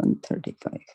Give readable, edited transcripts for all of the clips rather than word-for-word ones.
135।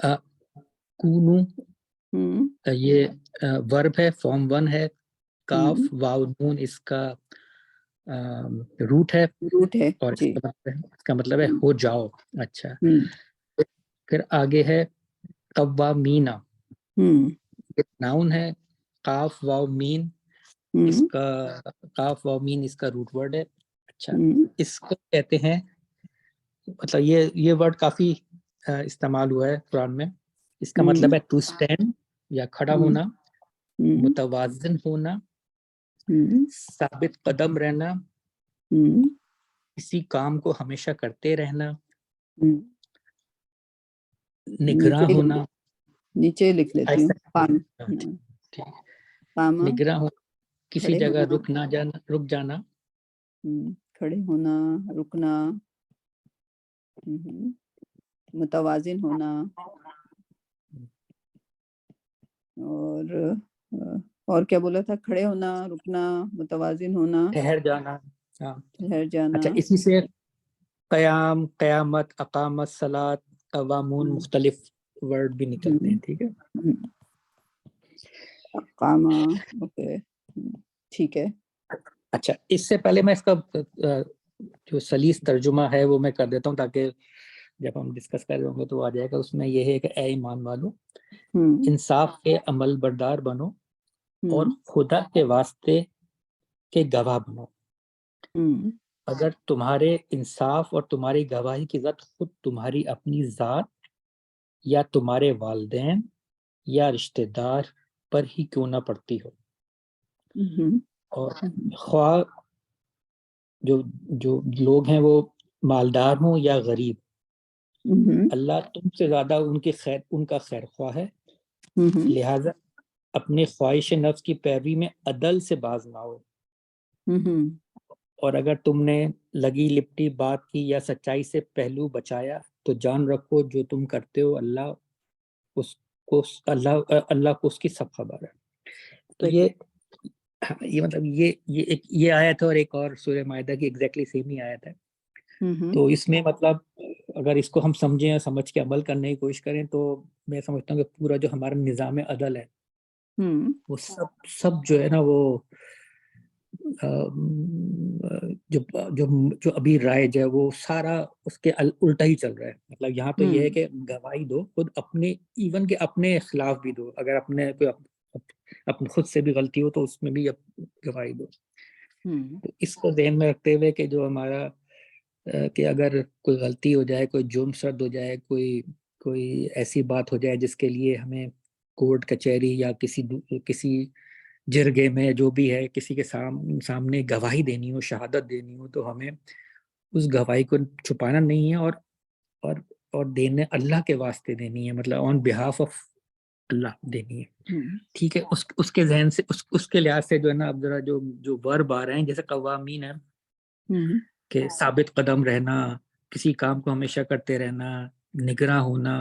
کونو ہم، یہ ورب ہے، فارم 1 ہے، کاف ہم، واو نون اس کا روٹ ہے، روٹ ہے اور جی. اس کا مطلب ہے ہم، ہو جاؤ. اچھا، ہم، پھر آگے ہے قوامینا، ہم، ناؤن ہے، قاف واو مین اس ہم، کا قاف واو مین اس کا روٹ ورڈ ہے. اچھا، ہم، اس کو کہتے ہیں، مطلب یہ ورڈ کافی استعمال ہوا ہے قرآن میں. اس کا مطلب ہے ٹو اسٹینڈ یا کھڑا ہم، ہونا، ہم، متوازن ہونا، ہم، ثابت قدم رہنا، ہم، کسی کام کو ہمیشہ کرتے رہنا، ہم. نگراں ہونا. نیچے لکھ لیتی ہوں. قام، ٹھیک، قامہ نگراں ہو، کسی کھڑے جگہ ہونا، رک جانا، کھڑے ہونا، رکنا، ہم، متوازن ہونا، اور کیا بولا تھا؟ کھڑے ہونا، رکنا، متوازن ہونا، ٹھہر جانا. ہاں. ٹھہر جانا. اچھا، اسی سے قیام، قیامت، اقامت، صلاۃ، قوامون، مختلف ورڈ بھی نکلتے ہیں. ٹھیک ہے. قامہ، اوکے، ٹھیک ہے. اچھا، اس سے پہلے میں اس کا جو سلیس ترجمہ ہے وہ میں کر دیتا ہوں، تاکہ جب ہم ڈسکس کر رہے ہوں گے تو آ جائے گا. اس میں یہ ہے کہ اے ایمان والو، انصاف کے عمل بردار بنو اور خدا کے واسطے کے گواہ بنو. اگر تمہارے انصاف اور تمہاری گواہی کی ذات خود تمہاری اپنی ذات یا تمہارے والدین یا رشتہ دار پر ہی کیوں نہ پڑتی ہو، اور خواہ جو لوگ ہیں وہ مالدار ہوں یا غریب، اللہ تم سے زیادہ ان کا خیر خواہ ہے. لہٰذا اپنی خواہش نفس کی پیروی میں عدل سے باز نہ ہو، اور اگر تم نے لگی لپٹی بات کی یا سچائی سے پہلو بچایا تو جان رکھو جو تم کرتے ہو اللہ کو اس کی سب خبر ہے. تو یہ مطلب یہ آیت ہے، اور ایک اور سورہ مائدہ کی ایگزیکٹلی سیم ہی آیت ہے. تو اس میں مطلب اگر اس کو ہم سمجھیں، سمجھ کے عمل کرنے کی کوشش کریں، تو میں سمجھتا ہوں کہ پورا جو ہمارا نظام عدل ہے وہ سب جو ہے نا، وہ جو ابھی رائج ہے وہ سارا اس کے الٹا ہی چل رہا ہے. مطلب یہاں تو یہ ہے کہ گواہی دو خود اپنے، ایون کہ اپنے خلاف بھی دو. اگر اپنے خود سے بھی غلطی ہو تو اس میں بھی گواہی دو. تو اس کو ذہن میں رکھتے ہوئے کہ جو ہمارا کہ اگر کوئی غلطی ہو جائے، کوئی جرم سرد ہو جائے، کوئی ایسی بات ہو جائے جس کے لیے ہمیں کورٹ کچہری یا کسی جرگے میں جو بھی ہے کسی کے سامنے گواہی دینی ہو، شہادت دینی ہو، تو ہمیں اس گواہی کو چھپانا نہیں ہے، اور دینے اللہ کے واسطے دینی ہے، مطلب آن بہاف آف اللہ دینی ہے. ٹھیک ہے. اس کے ذہن سے اس کے لحاظ سے جو ہے نا، اب ذرا جو ورب آ رہے ہیں، جیسے قوامین ہے کہ ثابت قدم رہنا، کسی کام کو ہمیشہ کرتے رہنا، نگراں ہونا،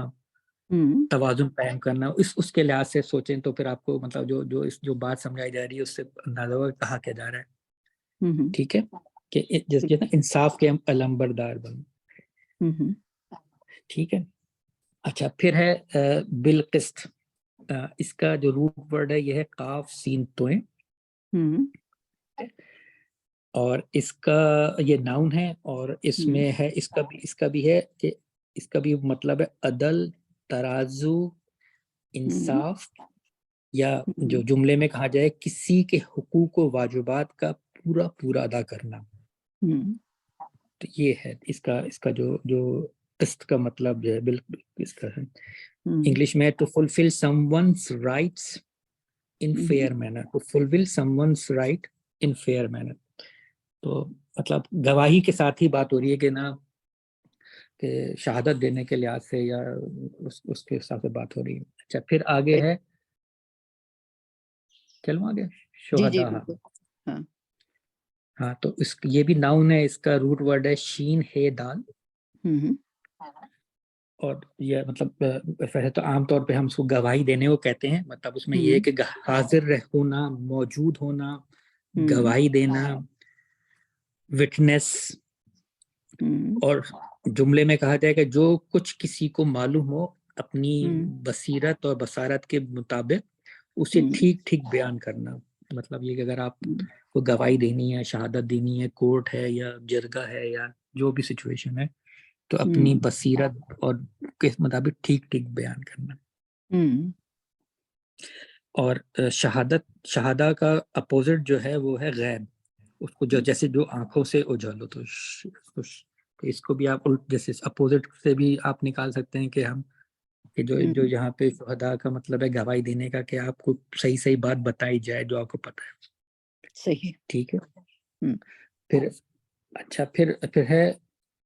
توازن قائم کرنا، اس کے لحاظ سے سوچیں تو پھر آپ کو مطلب جو بات سمجھائی جا رہی ہے اس سے اندازہ ہوگا کہا کیا جا رہا ہے. ٹھیک ہے، کہ جیسے انصاف کے علم بردار بنو. ٹھیک ہے. اچھا، پھر ہے بالقسط. اس کا جو روٹ ورڈ ہے یہ ہے قاف سین تویں، اور اس کا یہ ناؤن ہے، اور اس میں ہے اس کا بھی ہے کہ اس کا بھی مطلب ہے عدل، ترازو، انصاف، یا جو جملے میں کہا جائے کسی کے حقوق و واجبات کا پورا ادا کرنا. تو یہ ہے اس کا جو قسط کا مطلب جو ہے بالکل اس کا ہے. انگلش میں to fulfill someone's rights in fair manner. to fulfill someone's right in fair manner. تو مطلب گواہی کے ساتھ ہی بات ہو رہی ہے کہ نا، کہ شہادت دینے کے لحاظ سے یا اس کے حساب سے بات ہو رہی ہے. اچھا، پھر آگے ہے چلو آگے شہداء. ہاں، تو یہ بھی ناؤن ہے. اس کا روٹ ورڈ ہے شین ہے دال. اور یہ مطلب ویسے تو عام طور پہ ہم اس کو گواہی دینے کو کہتے ہیں. مطلب اس میں یہ ہے کہ حاضر ہونا، موجود ہونا، گواہی دینا، وٹنس. اور جملے میں کہا جائے کہ جو کچھ کسی کو معلوم ہو اپنی بصیرت اور بصارت کے مطابق اسے ٹھیک ٹھیک بیان کرنا. مطلب یہ کہ اگر آپ کو گواہی دینی ہے، شہادت دینی ہے، کورٹ ہے یا جرگہ ہے یا جو بھی سچویشن ہے، تو اپنی بصیرت اور کے مطابق ٹھیک ٹھیک بیان کرنا. اور شہادہ کا اپوزٹ جو ہے وہ ہے غیب. اس کو جیسے جو آنکھوں سے اجالو، تو اس کو بھی آپ جیسے اپوزٹ سے بھی آپ نکال سکتے ہیں کہ ہم کہ جو یہاں پہ شہداء کا مطلب ہے گواہی دینے کا، کہ آپ کو صحیح بات بتائی جائے جو آپ کو پتہ ہے. صحیح، ٹھیک ہے. پھر اچھا پھر ہے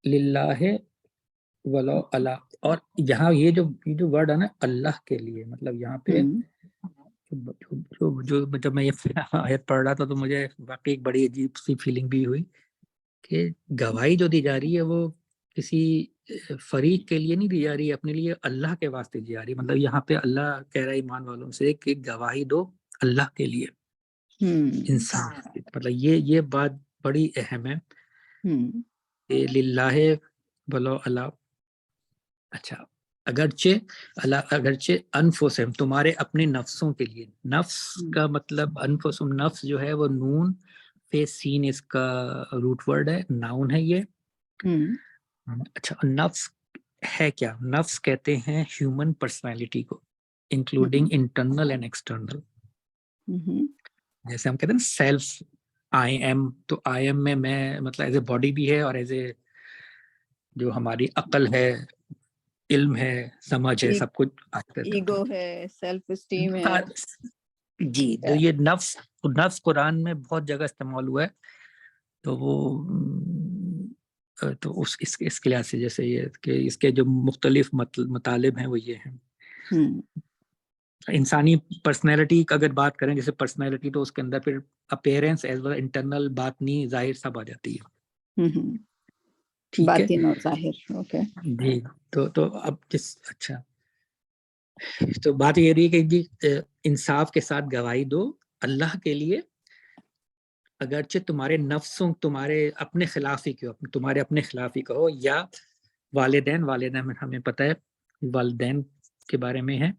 للہ ولا اللہ. اور یہاں یہ جو ورڈ ہے نا اللہ کے لیے، مطلب یہاں پہ جب میں یہ آیت پڑھ رہا تھا تو مجھے واقعی ایک بڑی عجیب سی فیلنگ بھی ہوئی کہ گواہی جو دی جا رہی ہے وہ کسی فریق کے لیے نہیں دی جا رہی ہے، اپنے لیے اللہ کے واسطے دی جا رہی ہے. مطلب یہاں پہ اللہ کہہ رہا ہے ایمان والوں سے کہ گواہی دو اللہ کے لیے، انسان. مطلب یہ بات بڑی اہم ہے کہ للہ ولو اللہ. اچھا اگرچہ انفسہم تمہارے اپنے نفسوں کے لیے. نفس کا مطلب انفسہم، نفس جو ہے وہ نون پہ سین اس کا روٹ ورڈ ہے، ناؤن ہے یہ. اچھا نفس ہے کیا؟ نفس کہتے ہیں ہیومن پرسنالٹی کو، انکلوڈنگ انٹرنل اینڈ ایکسٹرنل. جیسے ہم کہتے ہیں نا سیلف، آئی ایم، تو آئی ایم میں مطلب ایز اے باڈی بھی ہے، اور ایز اے جو ہماری عقل ہے، علم ہے، سمجھ ہے، سب کچھ ایگو ہے، سیلف اسٹیم ہے. جی تو یہ نفس قرآن میں بہت جگہ استعمال ہوا ہے. تو وہ تو اس کے لحاظ سے جیسے یہ کہ اس کے جو مختلف مطالب ہیں وہ یہ ہیں. انسانی پرسنالٹی کا اگر بات کریں، جیسے پرسنالٹی، تو اس کے اندر پھر اپیرنس ایز ویل انٹرنل، باطنی، ظاہر سب آ جاتی ہے. ٹھیک ہے باطن اور ظاہر. اوکے جی. تو اب اچھا تو بات یہ رہی کہ جی انصاف کے ساتھ گواہی دو اللہ کے لیے، اگرچہ تمہارے نفسوں تمہارے اپنے خلاف ہی کیوں، تمہارے اپنے خلاف ہی کہو، یا والدین میں ہمیں پتہ ہے والدین کے بارے میں ہے،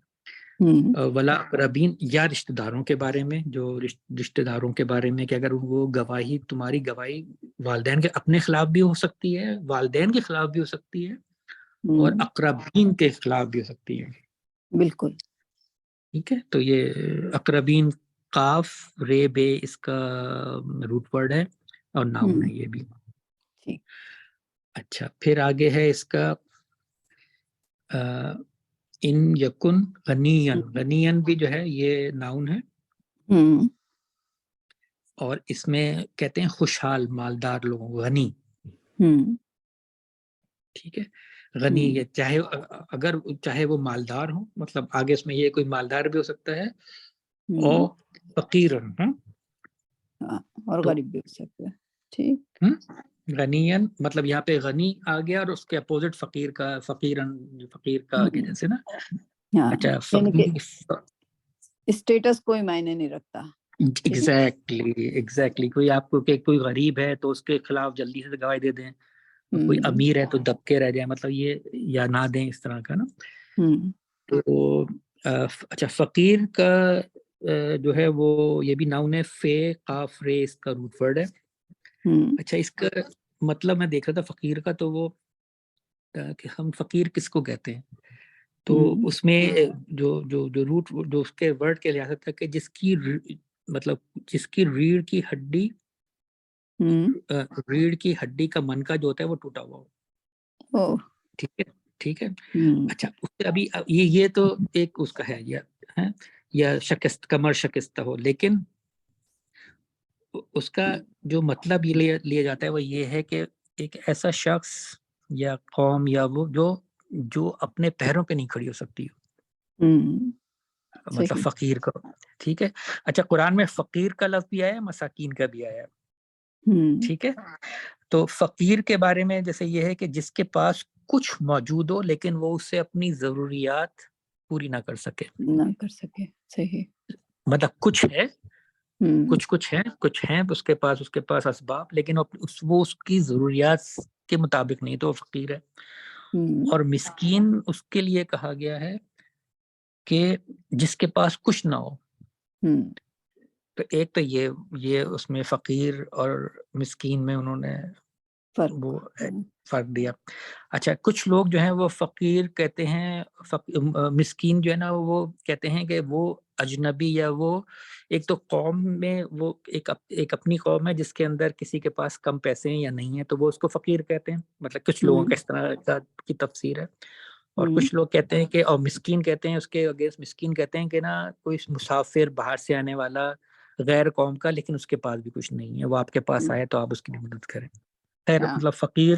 ولا اقربین، یا رشتہ داروں کے بارے میں، جو رشتہ داروں کے بارے میں کہ اگر وہ گواہی، تمہاری گواہی والدین کے اپنے خلاف بھی ہو سکتی ہے، والدین کے خلاف بھی ہو سکتی ہے، اور اقربین کے خلاف بھی ہو سکتی ہے. بالکل ٹھیک ہے. تو یہ اقربین قاف رے بے اس کا روٹ ورڈ ہے اور ناؤن ہے یہ بھی. اچھا پھر آگے ہے اس کا ان یکن غنین. غنین بھی جو ہے یہ ناؤن ہے، اور اس میں کہتے ہیں خوشحال، مالدار لوگوں کو غنی. ٹھیک ہے. غنی یہ چاہے وہ مالدار ہوں، مطلب آگے اس میں یہ کوئی مالدار بھی ہو سکتا ہے، اور فقیرن اور غریب بھی ہو سکتا ہے. ٹھیک. غنین مطلب یہاں پہ غنی آ گیا، اور اس کے اپوزٹ فقیر کا، فقیرن فقیر کا آگے جیسے نا. اچھا اسٹیٹس کوئی معنی نہیں رکھتا. ایگزیکٹلی کوئی آپ کو کہ کوئی غریب ہے تو اس کے خلاف جلدی سے گواہی دے دیں، کوئی امیر ہے تو دب کے رہ جائے، مطلب یہ یا نہ دیں، اس طرح کا نا. تو اچھا فقیر کا جو ہے وہ یہ بھی ناؤن ہے، فے قاف رے اس کا روٹ ورڈ ہے. اچھا اس کا مطلب میں دیکھ رہا تھا فقیر کا، تو وہ کہ ہم فقیر کس کو کہتے ہیں، تو اس میں جو روٹ جو اس کے ورڈ کے لحاظ تھا کہ جس کی ریڑھ کی ہڈی، ریڑھ کی ہڈی کا منکا جو ہوتا ہے وہ ٹوٹا ہوا ہو. ٹھیک ہے. اچھا اس سے ابھی یہ تو ایک اس کا ہے یا شکست، کمر شکستہ ہو، لیکن اس کا جو مطلب یہ لیا جاتا ہے وہ یہ ہے کہ ایک ایسا شخص یا قوم یا وہ جو اپنے پیروں پہ نہیں کھڑی ہو سکتی، مطلب فقیر کو. ٹھیک ہے. اچھا قرآن میں فقیر کا لفظ بھی آیا ہے، مساکین کا بھی آیا ہے. ٹھیک ہے. تو فقیر کے بارے میں جیسے یہ ہے کہ جس کے پاس کچھ موجود ہو لیکن وہ اس سے اپنی ضروریات پوری نہ کر سکے. صحیح. مطلب کچھ ہے، کچھ ہیں اس کے پاس اسباب، لیکن وہ اس کی ضروریات کے مطابق نہیں، تو وہ فقیر ہے. اور مسکین اس کے لیے کہا گیا ہے کہ جس کے پاس کچھ نہ ہو. تو ایک تو یہ اس میں فقیر اور مسکین میں انہوں نے وہ فرق دیا. اچھا کچھ لوگ جو ہیں وہ فقیر کہتے ہیں، مسکین جو ہے نا وہ کہتے ہیں کہ وہ اجنبی یا وہ ایک تو قوم میں وہ ایک اپنی قوم ہے جس کے اندر کسی کے پاس کم پیسے ہیں یا نہیں ہیں تو وہ اس کو فقیر کہتے ہیں. مطلب کچھ لوگوں کا اس طرح کی تفسیر ہے. اور کچھ لوگ کہتے ہیں کہ اور مسکین کہتے ہیں، اس کے اگینسٹ مسکین کہتے ہیں کہ نا کوئی مسافر باہر سے آنے والا غیر قوم کا لیکن اس کے پاس بھی کچھ نہیں ہے، وہ آپ کے پاس آئے تو آپ اس کی مدد کریں. خیر مطلب فقیر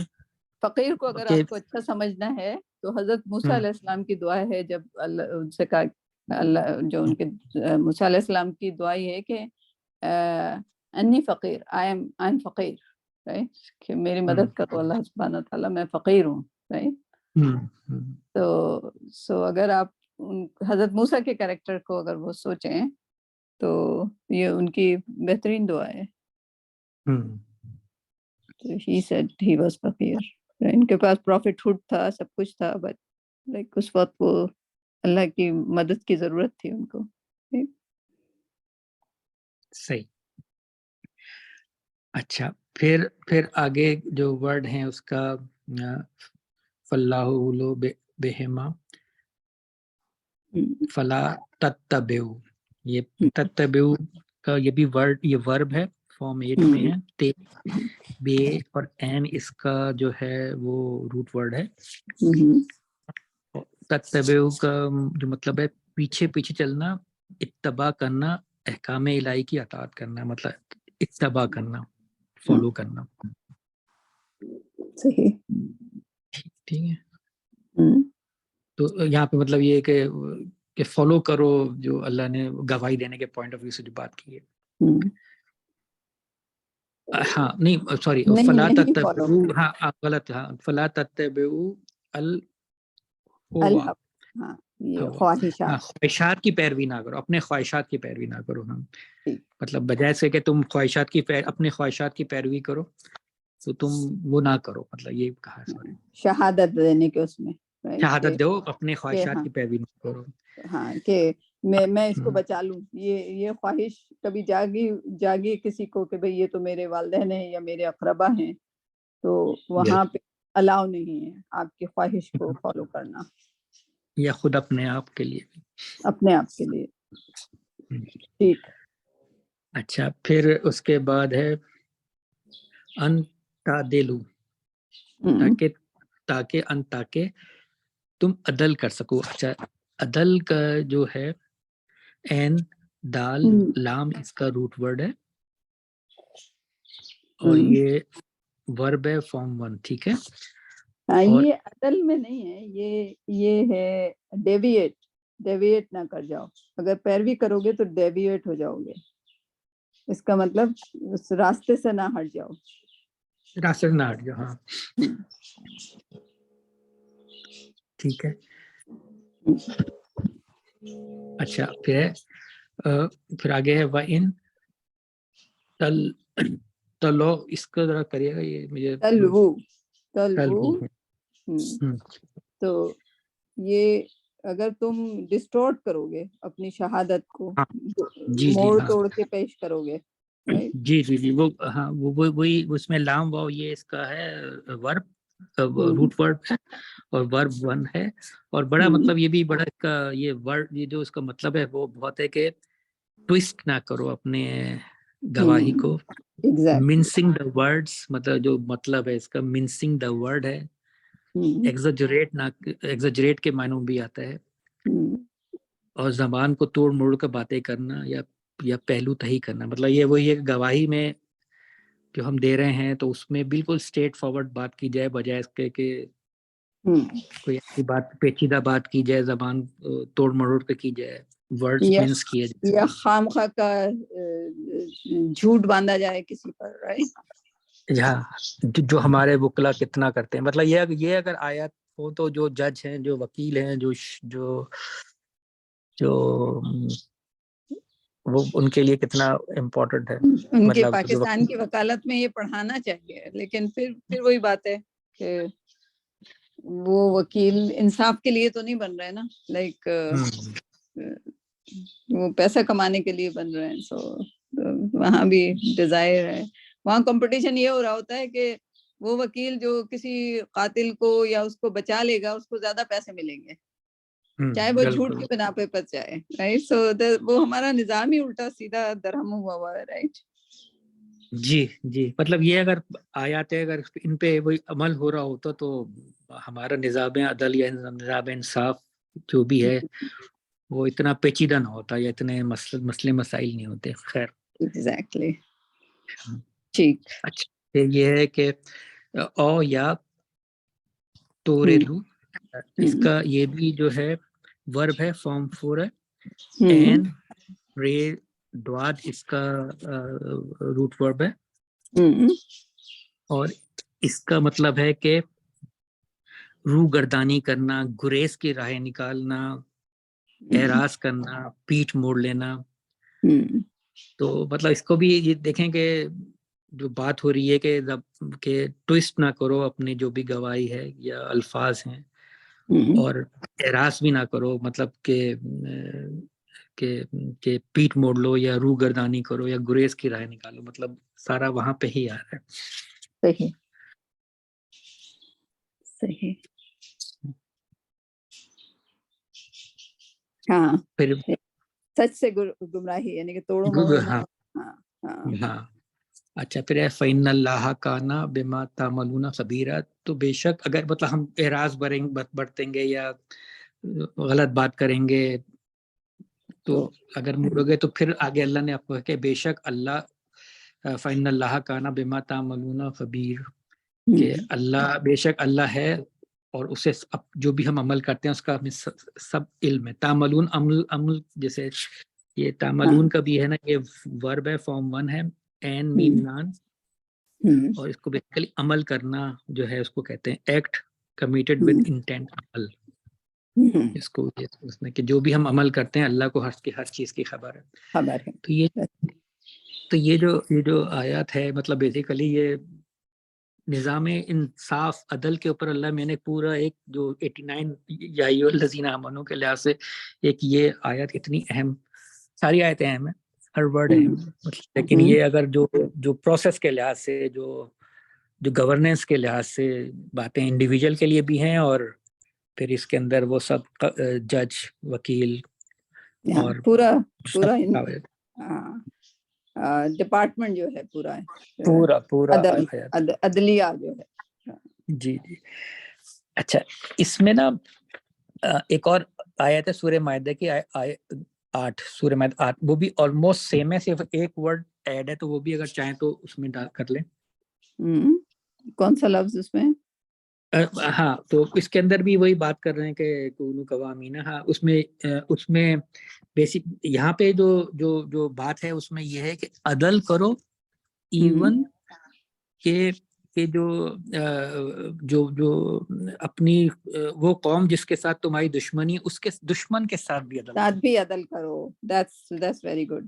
کو اگر آپ کو اچھا سمجھنا ہے تو حضرت موسیٰ علیہ السلام کی دعا ہے، جب اللہ ان سے کہا اللہ جو ان کے موسیٰ علیہ السلام کی دعا یہ ہے کہ انی فقیر، آئی ایم فقیر، رائٹ، کہ میری مدد کرو اللہ سبحانہ تعالیٰ، میں فقیر ہوں، رائٹ. تو اگر آپ حضرت موسیٰ کے کریکٹر کو اگر وہ سوچیں تو یہ ان کی بہترین دعا ہے. He said he was فقیر، ان کے پاس پروفٹ ہوڈ تھا، سب کچھ تھا، بٹ لائک اس وقت وہ اللہ کی مدد کی ضرورت تھی ان کو. صحیح. اچھا پھر آگے جو ورڈ ہیں اس کا فلاح لو بہما فلا تتبعو، یہ تتبعو کا یہ بھی ورب ہے، فارم 8 میں ہے. تے بے اور این اس کا جو ہے وہ روٹ ورڈ ہے. تتبعو کا جو مطلب ہے پیچھے پیچھے چلنا، اتباع کرنا، احکام الہی کی اطاعت کرنا، مطلب اتباع کرنا، فالو کرنا. صحیح، ٹھیک ہے. تو یہاں پہ مطلب یہ کہ فالو کرو جو اللہ نے گواہی دینے کے پوائنٹ آف ویو سے جو بات کی ہے. ہاں نہیں سوری، فلا تتبعو، ہاں آپ غلط، ہاں فلا تتبعو خواہشات کی پیروی نہ کرو، اپنے خواہشات کی پیروی نہ کرو. ہم مطلب بجائے سے کہ تم اپنے خواہشات کی پیروی کرو تو تم وہ نہ کرو، مطلب یہ کہا. سوری، شہادت دینے کے اس میں شہادت دو، اپنے خواہشات کی پیروی نہ کرو. ہاں کہ میں اس کو بچا لوں، یہ خواہش کبھی جاگی کسی کو کہ بھئی یہ تو میرے والدین ہیں یا میرے اقربا ہیں، تو وہاں پہ الاؤ نہیں ہے آپ کی خواہش کو فالو کرنا، یا خود اپنے آپ کے لیے، اپنے آپ کے لیے. ٹھیک. اچھا پھر اس کے بعد ہے ان تعدلو، تاکہ تم عدل کر سکو. اچھا عدل کا جو ہے این دال لام اس کا روٹ ورڈ ہے اور یہ ورب ہے فارم 1. ٹھیک ہے. یہ عدل میں نہیں ہے، یہ ہے ڈیویٹ نہ کر جاؤ. اگر پیروی کرو گے تو ڈیویٹ ہو جاؤ گے، اس کا مطلب اس راستے سے نہ ہٹ جاؤ. راستے سے نہ ہٹ جاؤ، ہاں ٹھیک ہے. اچھا پھر آگے ہے وَإِن تلو، اس کو ذرا کریے گا، یہ مجھے تلوو. تو یہ اگر تم ڈسٹورٹ کرو گے اپنی شہادت کو، موڑ توڑ کے پیش کرو گے. جی وہ ہاں وہی اس میں لام واو یہ اس کا ہے ورب، روٹ ورب ہے اور ورب 1 ہے. اور بڑا مطلب یہ بھی بڑا اس کا یہ ورڈ، یہ جو اس کا مطلب ہے وہ بہت ہے کہ ٹویسٹ نہ کرو اپنے گواہی کو. منسنگ دا ورڈز، مطلب جو مطلب ہے اس کا منسنگ دا ورڈ ہے. ایگزاجریٹ کے معنوں بھی آتا ہے. اور زبان کو توڑ موڑ کر باتیں کرنا یا پہلو تہی کرنا، مطلب یہ وہی ہے گواہی میں جو ہم دے رہے ہیں تو اس میں بالکل اسٹریٹ فارورڈ بات کی جائے، بجائے اس کے کہ کوئی ایسی بات پیچیدہ بات کی جائے، زبان توڑ مروڑ کے کی جائے، ورڈز منس کیے جائے، یا خام خواہ کا جھوٹ باندھا جائے کسی پر، رائٹ. جو ہمارے وکلا کتنا کرتے ہیں. مطلب یہ اگر آیات ہو تو جو جج ہیں، جو وکیل ہیں، جو وہ ان کے لیے کتنا امپورٹنٹ ہے. ان کے پاکستان کی وکالت میں یہ پڑھانا چاہیے، لیکن پھر وہی بات ہے کہ وہ وکیل انصاف کے لیے تو نہیں بن رہے نا, لائک وہ پیسہ کمانے کے لیے بن رہے ہیں. سو وہاں بھی ڈیزائر ہے, وہاں کمپٹیشن یہ ہو رہا ہوتا ہے کہ وہ وکیل جو کسی قاتل کو یا اس کو بچا لے گا اس کو زیادہ پیسے ملیں گے, چاہے وہ جھوٹ کی بنا پہ بچ جائے, رائٹ. سو وہ ہمارا نظام ہی الٹا سیدھا درہم ہوا ہے, رائٹ. جی جی, مطلب یہ اگر آیات ہے, اگر ان پہ وہی عمل ہو رہا ہوتا تو ہمارا نظام عدل یا نظام انصاف جو بھی ہے وہ اتنا پیچیدہ نہ ہوتا یا اتنے مسئلے مسائل نہیں ہوتے. خیر, ایگزیکٹلی. ٹھیک. اچھا, پھر یہ ہے کہ او یا توریدو, اس کا یہ بھی جو ہے ورب ہے, فارم 4 ہے. این رے دواد اس کا روٹ ورب ہے, اور اس کا مطلب ہے کہ روح گردانی کرنا, گریز کی راہیں نکالنا, اعراض کرنا, پیٹھ موڑ لینا. تو مطلب اس کو بھی یہ دیکھیں کہ جو بات ہو رہی ہے کہ ٹویسٹ نہ کرو اپنے جو بھی گواہی ہے یا الفاظ ہیں, اور اعراض بھی نہ کرو, مطلب کہ پیٹ موڑ لو یا روح گردانی کرو یا گریز کی راہ نکالو, مطلب سارا وہاں پہ ہی آ رہا ہے. صحیح صحیح. ہاں, پھر سچ سے گمراہی یعنی کہ توڑو موڑو. ہاں ہاں. اچھا, پھر ہے فَإِنَّ اللَّهَ كَانَ بِمَا تَعْمَلُونَ خَبِيرًا. تو بے شک اگر مطلب ہم اعراض برتیں گے یا غلط بات کریں گے تو اگر مڑو گے تو پھر آگے اللہ نے آپ کو کہ بے شک اللہ فَإِنَّ اللَّهَ كَانَ بِمَا تَعْمَلُونَ خَبِيرًا, کہ اللہ بے شک اللہ ہے اور اسے جو بھی ہم عمل کرتے ہیں اس کا ہمیں سب علم ہے. تعملون عمل جیسے یہ تعملون کا بھی ہے نا, یہ ورب ہے, فارم 1 ہے, این میم نان, اور اس کو بیسیکلی عمل کرنا جو ہے اس کو کہتے ہیں ایکٹ کمیٹڈ ود انٹینٹ. اس کو اس میں کہ جو بھی ہم عمل کرتے ہیں اللہ کو ہر چیز کی خبر ہے. تو یہ جو آیات ہے مطلب بیسیکلی یہ نظام انصاف عدل کے اوپر اللہ میں نے پورا ایک جو 89 یا ایھا الذین آمنو کے لحاظ سے ایک یہ آیت اتنی اہم, ساری آیتیں اہم ہیں, ہر ورڈ اہم, لیکن یہ اگر جو پروسیس کے لحاظ سے جو گورننس کے لحاظ سے باتیں انڈیویجول کے لیے بھی ہیں, اور پھر اس کے اندر وہ سب جج, وکیل اور پورا ڈپارٹمنٹ جو ہے پورا عدلیہ جو ہے. جی جی. اچھا, اس میں نا ایک اور آیت ہے سورہ مائدہ کی 8, سورہ مائدہ 8, وہ بھی آلموسٹ سیم ہے, صرف ایک ورڈ ایڈ ہے, تو وہ بھی اگر چاہیں تو اس میں ڈال کر لیں. کون سا لفظ اس میں؟ ہاں, تو اس کے اندر بھی وہی بات کر رہے ہیں کہ کونوا قوامین. ہاں, اس میں بیسک یہاں پہ جو بات ہے اس میں یہ ہے کہ عدل کرو, ایون کہ جو اپنی وہ قوم جس کے ساتھ تمہاری دشمنی, اس کے دشمن کے ساتھ بھی عدل کرو. That's very good.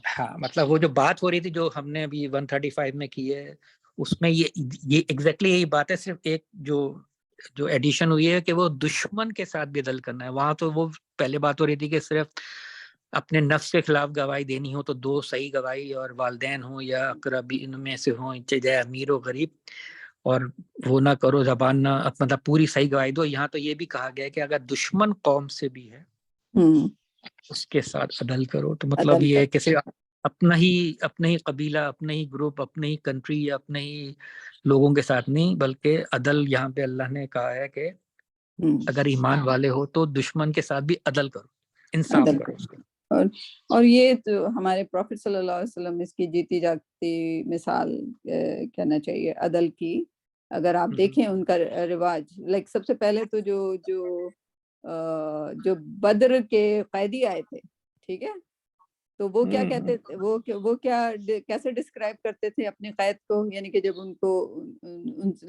ہاں, مطلب وہ جو بات ہو رہی تھی جو ہم نے ابھی 135 میں کی ہے, اس میں یہ ایگزیکٹلی یہی بات ہے, صرف ایک جو ایڈیشن ہوئی ہے کہ وہ دشمن کے ساتھ بھی عدل کرنا ہے. وہاں تو وہ پہلے بات ہو رہی تھی کہ صرف اپنے نفس کے خلاف گواہی دینی ہو تو 2 صحیح گواہی, اور والدین ہوں یا اقربین میں سے ہوں, چاہے امیر و غریب, اور وہ نہ کرو زبان نہ, مطلب پوری صحیح گواہی دو. یہاں تو یہ بھی کہا گیا ہے کہ اگر دشمن قوم سے بھی ہے اس کے ساتھ عدل کرو. تو مطلب یہ ہے کہ اپنا ہی قبیلہ, اپنا ہی گروپ, اپنے ہی کنٹری یا اپنے ہی لوگوں کے ساتھ نہیں, بلکہ عدل یہاں پہ اللہ نے کہا ہے کہ اگر ایمان والے ہو تو دشمن کے ساتھ بھی عدل کرو, انصاف کرو. اور یہ تو ہمارے پروفٹ صلی اللہ علیہ وسلم اس کی جیتی جاگتی مثال کہنا چاہیے عدل کی. اگر آپ دیکھیں ان کا رواج, لائک سب سے پہلے تو جو بدر کے قیدی آئے تھے, ٹھیک ہے, تو وہ کیا کہتے تھے, وہ کیسے ڈسکرائب کرتے تھے اپنے قید کو, یعنی کہ جب ان کو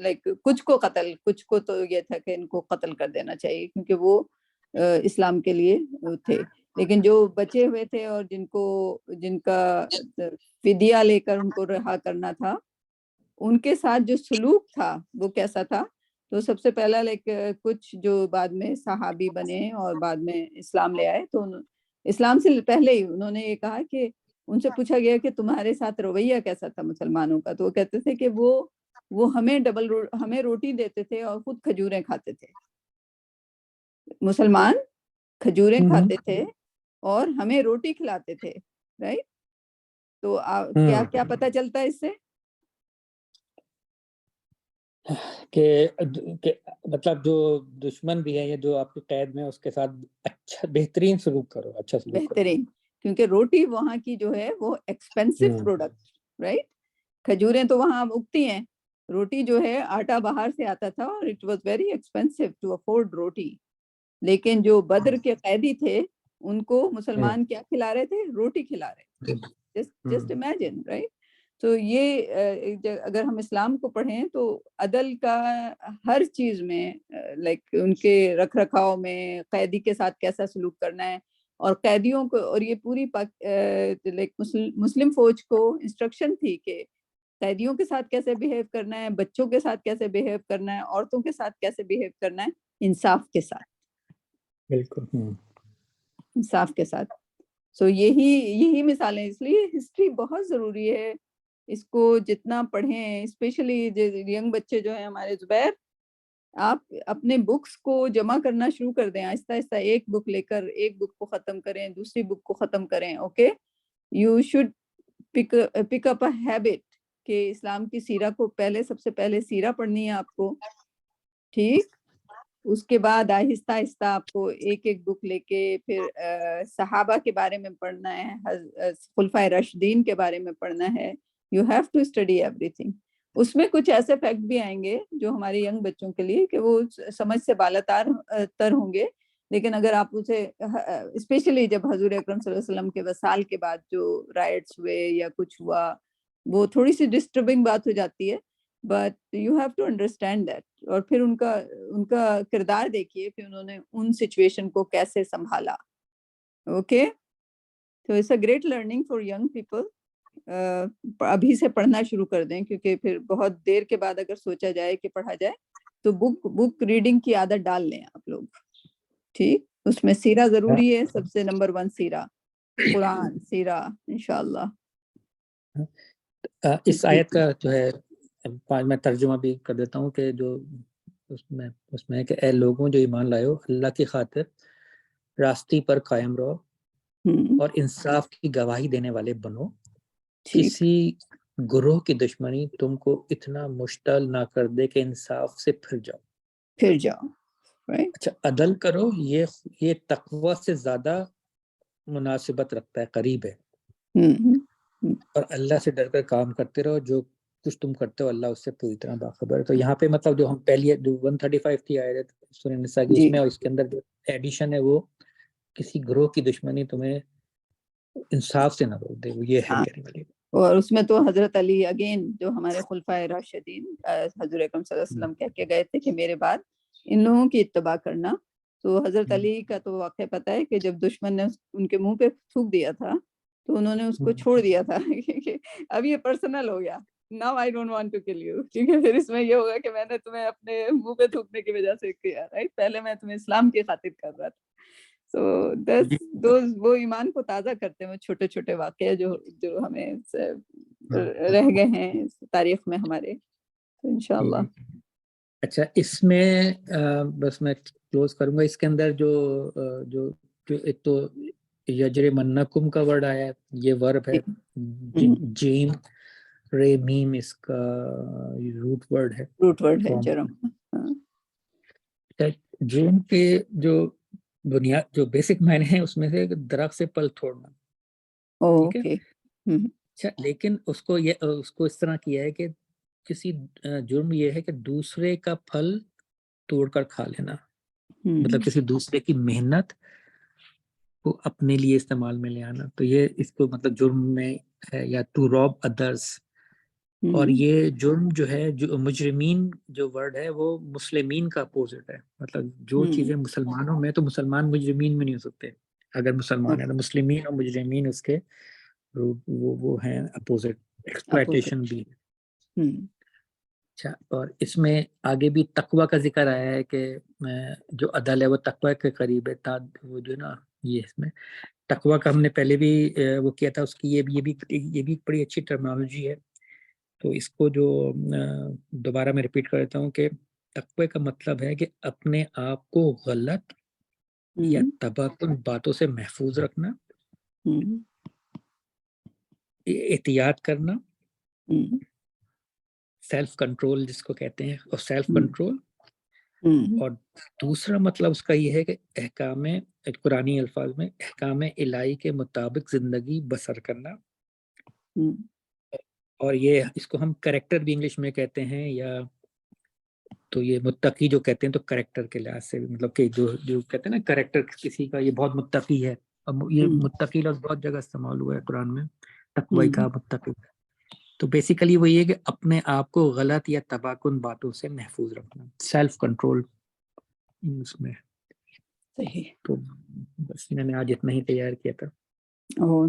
لائک کچھ کو تو یہ تھا کہ ان کو قتل کر دینا چاہیے کیونکہ وہ اسلام کے لیے تھے, لیکن جو بچے ہوئے تھے اور جن کا فدیہ لے کر ان کو رہا کرنا تھا, ان کے ساتھ جو سلوک تھا وہ کیسا تھا تو سب سے پہلا لائک کچھ جو بعد میں صحابی بنے اور بعد میں اسلام لے آئے، تو اسلام سے پہلے ہی انہوں نے یہ کہا کہ ان سے پوچھا گیا کہ تمہارے ساتھ رویہ کیسا تھا مسلمانوں کا، تو وہ کہتے تھے کہ وہ ہمیں روٹی دیتے تھے اور خود کھجوریں کھاتے تھے. مسلمان کھجوریں کھاتے تھے اور ہمیں روٹی کھلاتے تھے، رائٹ. تو کیا پتہ چلتا ہے اس سے؟ کہ مطلب جو دشمن بھی ہے یا جو آپ کی قید میں، اس کے ساتھ اچھا بہترین سلوک کرو، اچھا سلوک کرو. بہترین، کیونکہ روٹی وہاں کی جو ہے وہ ایکسپینسو پروڈکٹ، رائٹ. کھجوریں تو وہاں اگتی ہیں، روٹی جو ہے آٹا باہر سے آتا تھا اور it was very expensive to afford roti. لیکن جو بدر کے قیدی تھے ان کو مسلمان کیا کھلا رہے تھے؟ روٹی کھلا رہے تھے. Just imagine, right. تو یہ اگر ہم اسلام کو پڑھیں تو عدل کا ہر چیز میں، لائک ان کے رکھ رکھاؤ میں قیدی کے ساتھ کیسا سلوک کرنا ہے، اور قیدیوں کو، اور یہ پوری لائک مسلم فوج کو انسٹرکشن تھی کہ قیدیوں کے ساتھ کیسے بیہیو کرنا ہے، بچوں کے ساتھ کیسے بیہیو کرنا ہے، عورتوں کے ساتھ کیسے بیہیو کرنا ہے، انصاف کے ساتھ. بالکل انصاف کے ساتھ. سو یہی مثالیں، اس لیے ہسٹری بہت ضروری ہے. اس کو جتنا پڑھیں، اسپیشلی ینگ بچے جو ہیں ہمارے، زبیر آپ اپنے بکس کو جمع کرنا شروع کر دیں آہستہ آہستہ. ایک بک لے کر ایک بک کو ختم کریں، دوسری بک کو ختم کریں. Okay, you should pick up a habit کہ اسلام کی سیرہ کو سب سے پہلے سیرہ پڑھنی ہے آپ کو، ٹھیک. اس کے بعد آہستہ آہستہ آپ کو ایک ایک بک لے کے پھر صحابہ کے بارے میں پڑھنا ہے، خلفائے راشدین کے بارے میں پڑھنا ہے. You have to study everything. اس میں کچھ ایسے فیکٹ بھی آئیں گے جو ہمارے ینگ بچوں کے لیے کہ وہ سمجھ سے بالاتر ہوں گے، لیکن اگر آپ اسے اسپیشلی جب حضور اکرم صلی اللہ علیہ وسلم کے وصال کے بعد جو رائٹس ہوئے یا کچھ ہوا، وہ تھوڑی سی ڈسٹربنگ بات ہو جاتی ہے، but you have to understand that. اور پھر ان کا کردار دیکھیے کہ انہوں نے ان سچویشن کو کیسے سنبھالا. اوکے، تو it's a great learning for young people. ابھی سے پڑھنا شروع کر دیں، کیونکہ پھر بہت دیر کے بعد اگر سوچا جائے کہ پڑھا جائے تو بک ریڈنگ کی عادت ڈال لیں آپ لوگ، ٹھیک. اس میں سیرہ ضروری ہے، سب سے نمبر 1 سیرہ، قرآن، سیرہ، انشاءاللہ. اس آیت کا جو ہے میں ترجمہ بھی کر دیتا ہوں کہ جو اس میں ہے کہ اے لوگوں جو ایمان لائے ہو، اللہ کی خاطر راستی پر قائم رہو اور انصاف کی گواہی دینے والے بنو. کسی گروہ کی دشمنی تم کو اتنا مشتعل نہ کر دے کہ انصاف سے پھر جاؤ. اچھا، عدل کرو، یہ تقوی سے زیادہ مناسبت رکھتا ہے، قریب ہے. اور اللہ سے ڈر کر کام کرتے رہو، جو کچھ تم کرتے ہو اللہ اس سے پوری طرح باخبر ہے. تو یہاں پہ مطلب جو ہم پہلی 135 کی آیت سورہ نساء کی، اس میں اور اس کے اندر جو ایڈیشن ہے وہ کسی گروہ کی دشمنی تمہیں انصاف سے نہ روک دے، وہ یہ ہے کہنے والی. اور اس میں تو حضرت علی اگین جو ہمارے خلفائے راشدین، حضور اکرم صلی اللہ علیہ وسلم کہہ کے گئے تھے کہ میرے بعد ان لوگوں کی اتباع کرنا. تو حضرت علی کا تو واقعہ پتہ ہے کہ جب دشمن نے ان کے منہ پہ تھوک دیا تھا تو انہوں نے اس کو چھوڑ دیا تھا کہ اب یہ پرسنل ہو گیا، now I don't want to kill you, کیونکہ پھر اس میں یہ ہوگا کہ میں نے تمہیں اپنے منہ پہ تھوکنے کی وجہ سے کیا، رائٹ، پہلے میں تمہیں اسلام کی خاطر کر رہا تھا. وہ ایمان کو تازہ کرتے ہیں چھوٹے چھوٹے واقعے جو ہمیں رہ گئے ہیں تاریخ میں ہمارے، انشاءاللہ. اچھا، اس میں بس میں کلوز کروں گا. اس کے اندر جو ایک تو یجرمنکم کا ورڈ آیا ہے، یہ ورب ہے. جیم رے میم اس کا روٹ ورڈ ہے جرم. جرم کے جو بنیاد، جو بیسک معنی ہے اس میں سے درخت سے پھل توڑنا. ٹھیک ہے. اچھا، لیکن اس کو اس طرح کیا ہے کہ کسی جرم یہ ہے کہ دوسرے کا پھل توڑ کر کھا لینا، مطلب کسی دوسرے کی محنت کو اپنے لیے استعمال میں لے آنا. تو یہ اس کو مطلب جرم میں ہے، یا ٹو روب ادرس. اور یہ جرم جو ہے، جو مجرمین جو ورڈ ہے وہ مسلمین کا اپوزٹ ہے. مطلب جو چیزیں مسلمانوں میں، تو مسلمان مجرمین میں نہیں ہو سکتے. اگر مسلمان ہے تو مسلمین اور مجرمین اس کے وہ ہیں اپوزٹ. ایکسپلائٹیشن بھی. اچھا، اور اس میں آگے بھی تقوی کا ذکر آیا ہے کہ جو عدل ہے وہ تقوی کے قریب ہے، وہ جو نا یہ اس میں تقوی کا ہم نے پہلے بھی وہ کیا تھا، اس کی یہ بھی بڑی اچھی ٹرمنالوجی ہے. تو اس کو جو دوبارہ میں ریپیٹ کر دیتا ہوں کہ تقوی کا مطلب ہے کہ اپنے آپ کو غلط یا تباکن باتوں سے محفوظ رکھنا، احتیاط کرنا، سیلف کنٹرول جس کو کہتے ہیں، اور سیلف کنٹرول. اور دوسرا مطلب اس کا یہ ہے کہ احکام قرآنی الفاظ میں احکام الہی کے مطابق زندگی بسر کرنا. اور یہ اس کو ہم کریکٹر بھی انگلش میں کہتے ہیں، یا تو یہ متقی جو کہتے ہیں تو کریکٹر کے لحاظ سے بھی، مطلب کہ جو کہتے ہیں نا کریکٹر کسی کا، یہ بہت متقی ہے. اب یہ متقی لفظ بہت جگہ استعمال ہوا ہے قرآن میں، تقوی کا متقی. تو بیسیکلی وہ یہ کہ اپنے آپ کو غلط یا تباکن باتوں سے محفوظ رکھنا، سیلف کنٹرول اس میں. صحیح. تو بس میں نے آج اتنا ہی تیار کیا تھا.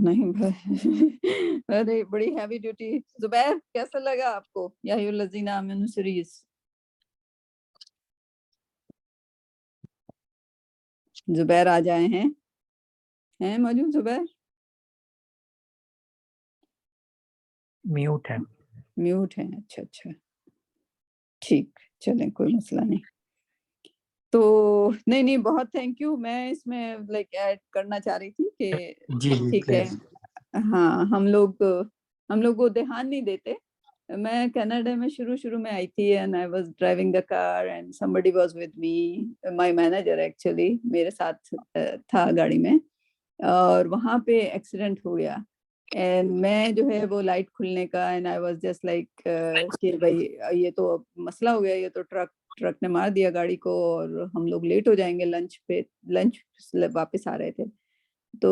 نہیں ارے بڑی ہیوی ڈیوٹی. زبیر کیسا لگا آپ کو یا ایھا الذین آمنوا سیریز؟ زبیر آ جائے ہیں موجود زبیر؟ میوٹ ہے. میوٹ ہے. اچھا ٹھیک، چلیں کوئی مسئلہ نہیں. تو نہیں بہت تھینک یو. میں اس میں لائک ایڈ کرنا چاہ رہی تھی کہ جی ٹھیک ہے، ہاں ہم لوگ کو دھیان نہیں دیتے. میں کینیڈا میں شروع میں آئی تھی and I was driving the car and somebody was with me, my manager actually میرے ساتھ تھا گاڑی میں، اور وہاں پہ ایکسیڈنٹ ہو گیا. اینڈ میں جو ہے وہ لائٹ کھلنے کا and I was just like کہ بھائی یہ تو مسئلہ ہو گیا، یہ تو ٹرک نے مار دیا گاڑی کو اور ہم لوگ لیٹ ہو جائیں گے لنچ واپس آ رہے تھے. تو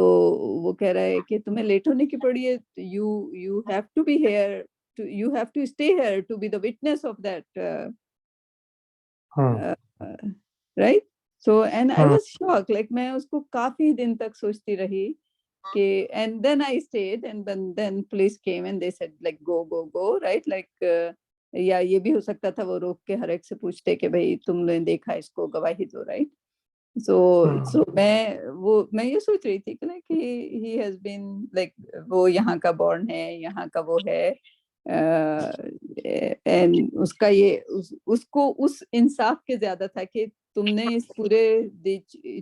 وہ کہہ رہا ہے کہ تمہیں لیٹ ہونے کی پڑی ہے، you have to be here, you have to stay here to be the witness of that, right? So and I was shocked, like میں اس کو کافی دن تک سوچتی رہی کہ and then I stayed and then police came and they said like go right, like یا یہ بھی ہو سکتا تھا وہ روک کے ہر ایک سے پوچھتے کہ بھائی تم نے دیکھا اس کو، گواہی دو، right? so میں یہ سوچ رہی تھی کہ like he has been like وہ یہاں کا بورن ہے، یہاں کا وہ ہے، اس کا یہ اس کو اس انصاف کے زیادہ تھا کہ تم نے اس پورے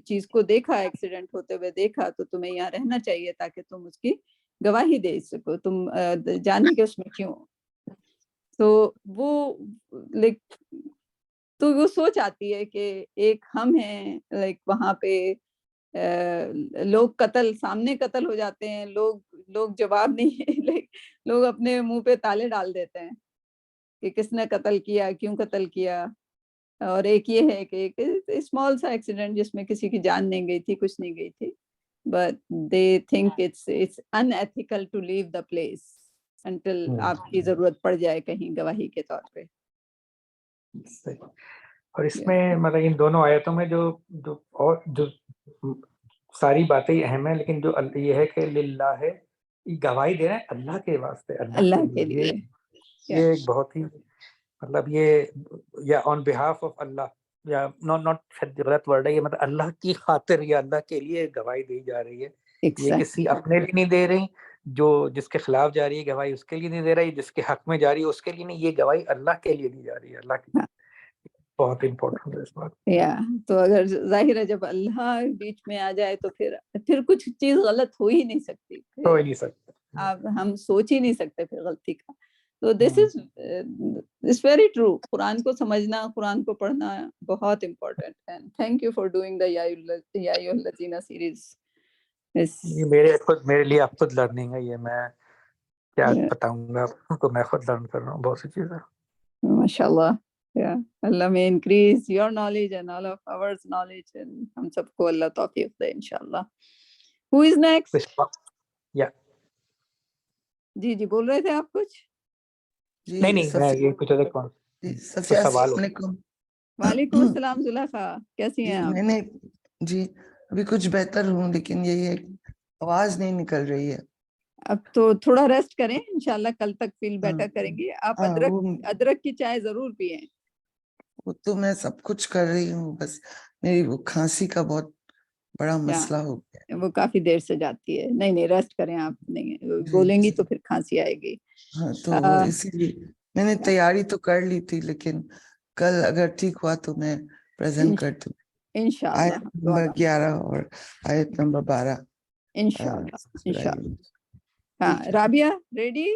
چیز کو دیکھا، ایکسیڈنٹ ہوتے ہوئے دیکھا، تو تمہیں یہاں رہنا چاہیے تاکہ تم اس کی گواہی دے سکو، تم جانے کہ اس میں کیوں. تو وہ لائک تو وہ سوچ آتی ہے کہ ایک ہم ہیں لائک وہاں پہ لوگ سامنے قتل ہو جاتے ہیں، لوگ جواب نہیں لوگ اپنے منہ پہ تالے ڈال دیتے ہیں کہ کس نے قتل کیا، کیوں قتل کیا. اور ایک یہ ہے کہ ایک اسمال سا ایکسیڈنٹ جس میں کسی کی جان نہیں گئی تھی، کچھ نہیں گئی تھی، but they think it's unethical to leave the place until آپ کی ضرورت پڑ جائے کہیں گواہی کے طور پہ. اور اس میں مطلب ان دونوں آیتوں میں جو ساری باتیں اہم ہیں، لیکن جو یہ ہے کہ للہ ہے، گواہی دے رہے ہیں اللہ کے واسطے، اللہ کے لیے. یہ ایک بہت ہی مطلب یہ یا آن بہاف آف اللہ، یا ناٹ غلط ورڈ ہے یہ، مطلب اللہ کی خاطر یا اللہ کے لیے گواہی دی جا رہی ہے. یہ کسی اپنے لیے نہیں دے رہی، جو جس کے خلاف جا رہی ہے گواہی اس کے لیے نہیں دے رہی، جس کے حق میں جا رہی ہے اس کے لیے نہیں، یہ گواہی اللہ کے لیے دی جا رہی ہے. اللہ کی بہت امپورٹنٹ ہے اس بات. تو اگر ظاہر ہے جب اللہ بیچ میں آ جائے تو پھر کچھ چیز غلط ہو ہی نہیں سکتی، ہو ہی نہیں سکتا، آپ ہم سوچ ہی نہیں سکتے پھر غلطی کا. تو دس از ویری ٹرو. قرآن کو سمجھنا، قرآن کو پڑھنا بہت امپورٹنٹ ہے. Thank you for doing the یا ایھا الذین سیریز. میرے لیے آپ خود لرننگ ہے، یہ میں کیا بتاؤں گا آپ کو، میں خود لرن کر رہا ہوں بہت سی چیزیں. ماشاء اللہ. اللہ میں increase your knowledge and all of hours knowledge, ہم سب کو اللہ توفیق دے انشاءاللہ. Who is next؟ جی بول رہے تھے آپ کچھ؟ نہیں میں یہ کچھ ادھر کون السلام علیکم. وعلیکم السلام. زلیخا کیسی ہیں آپ؟ نہیں جی ابھی کچھ بہتر ہوں، لیکن یہی ہے آواز نہیں نکل رہی ہے. اب تو تھوڑا ریسٹ کریں, انشاءاللہ کل تک فیل بیٹر کریں گے. آپ ادرک کی چائے ضرور پئیں. وہ تو میں سب کچھ کر رہی ہوں, بس میری وہ کھانسی کا بہت بڑا مسئلہ ہو گیا. وہ کافی دیر سے جاتی ہے. نہیں ریسٹ کریں آپ, نہیں بولیں گی تو پھر کھانسی آئے گی. ہاں تو اسی لیے میں نے تیاری تو کر لی تھی, لیکن کل اگر ٹھیک ہوا تو میں پریزنٹ کرتی ہوں. انشاءاللہ آیت نمبر 11 اور آیت نمبر 12. انشاءاللہ. ہاں رابعہ ریڈی؟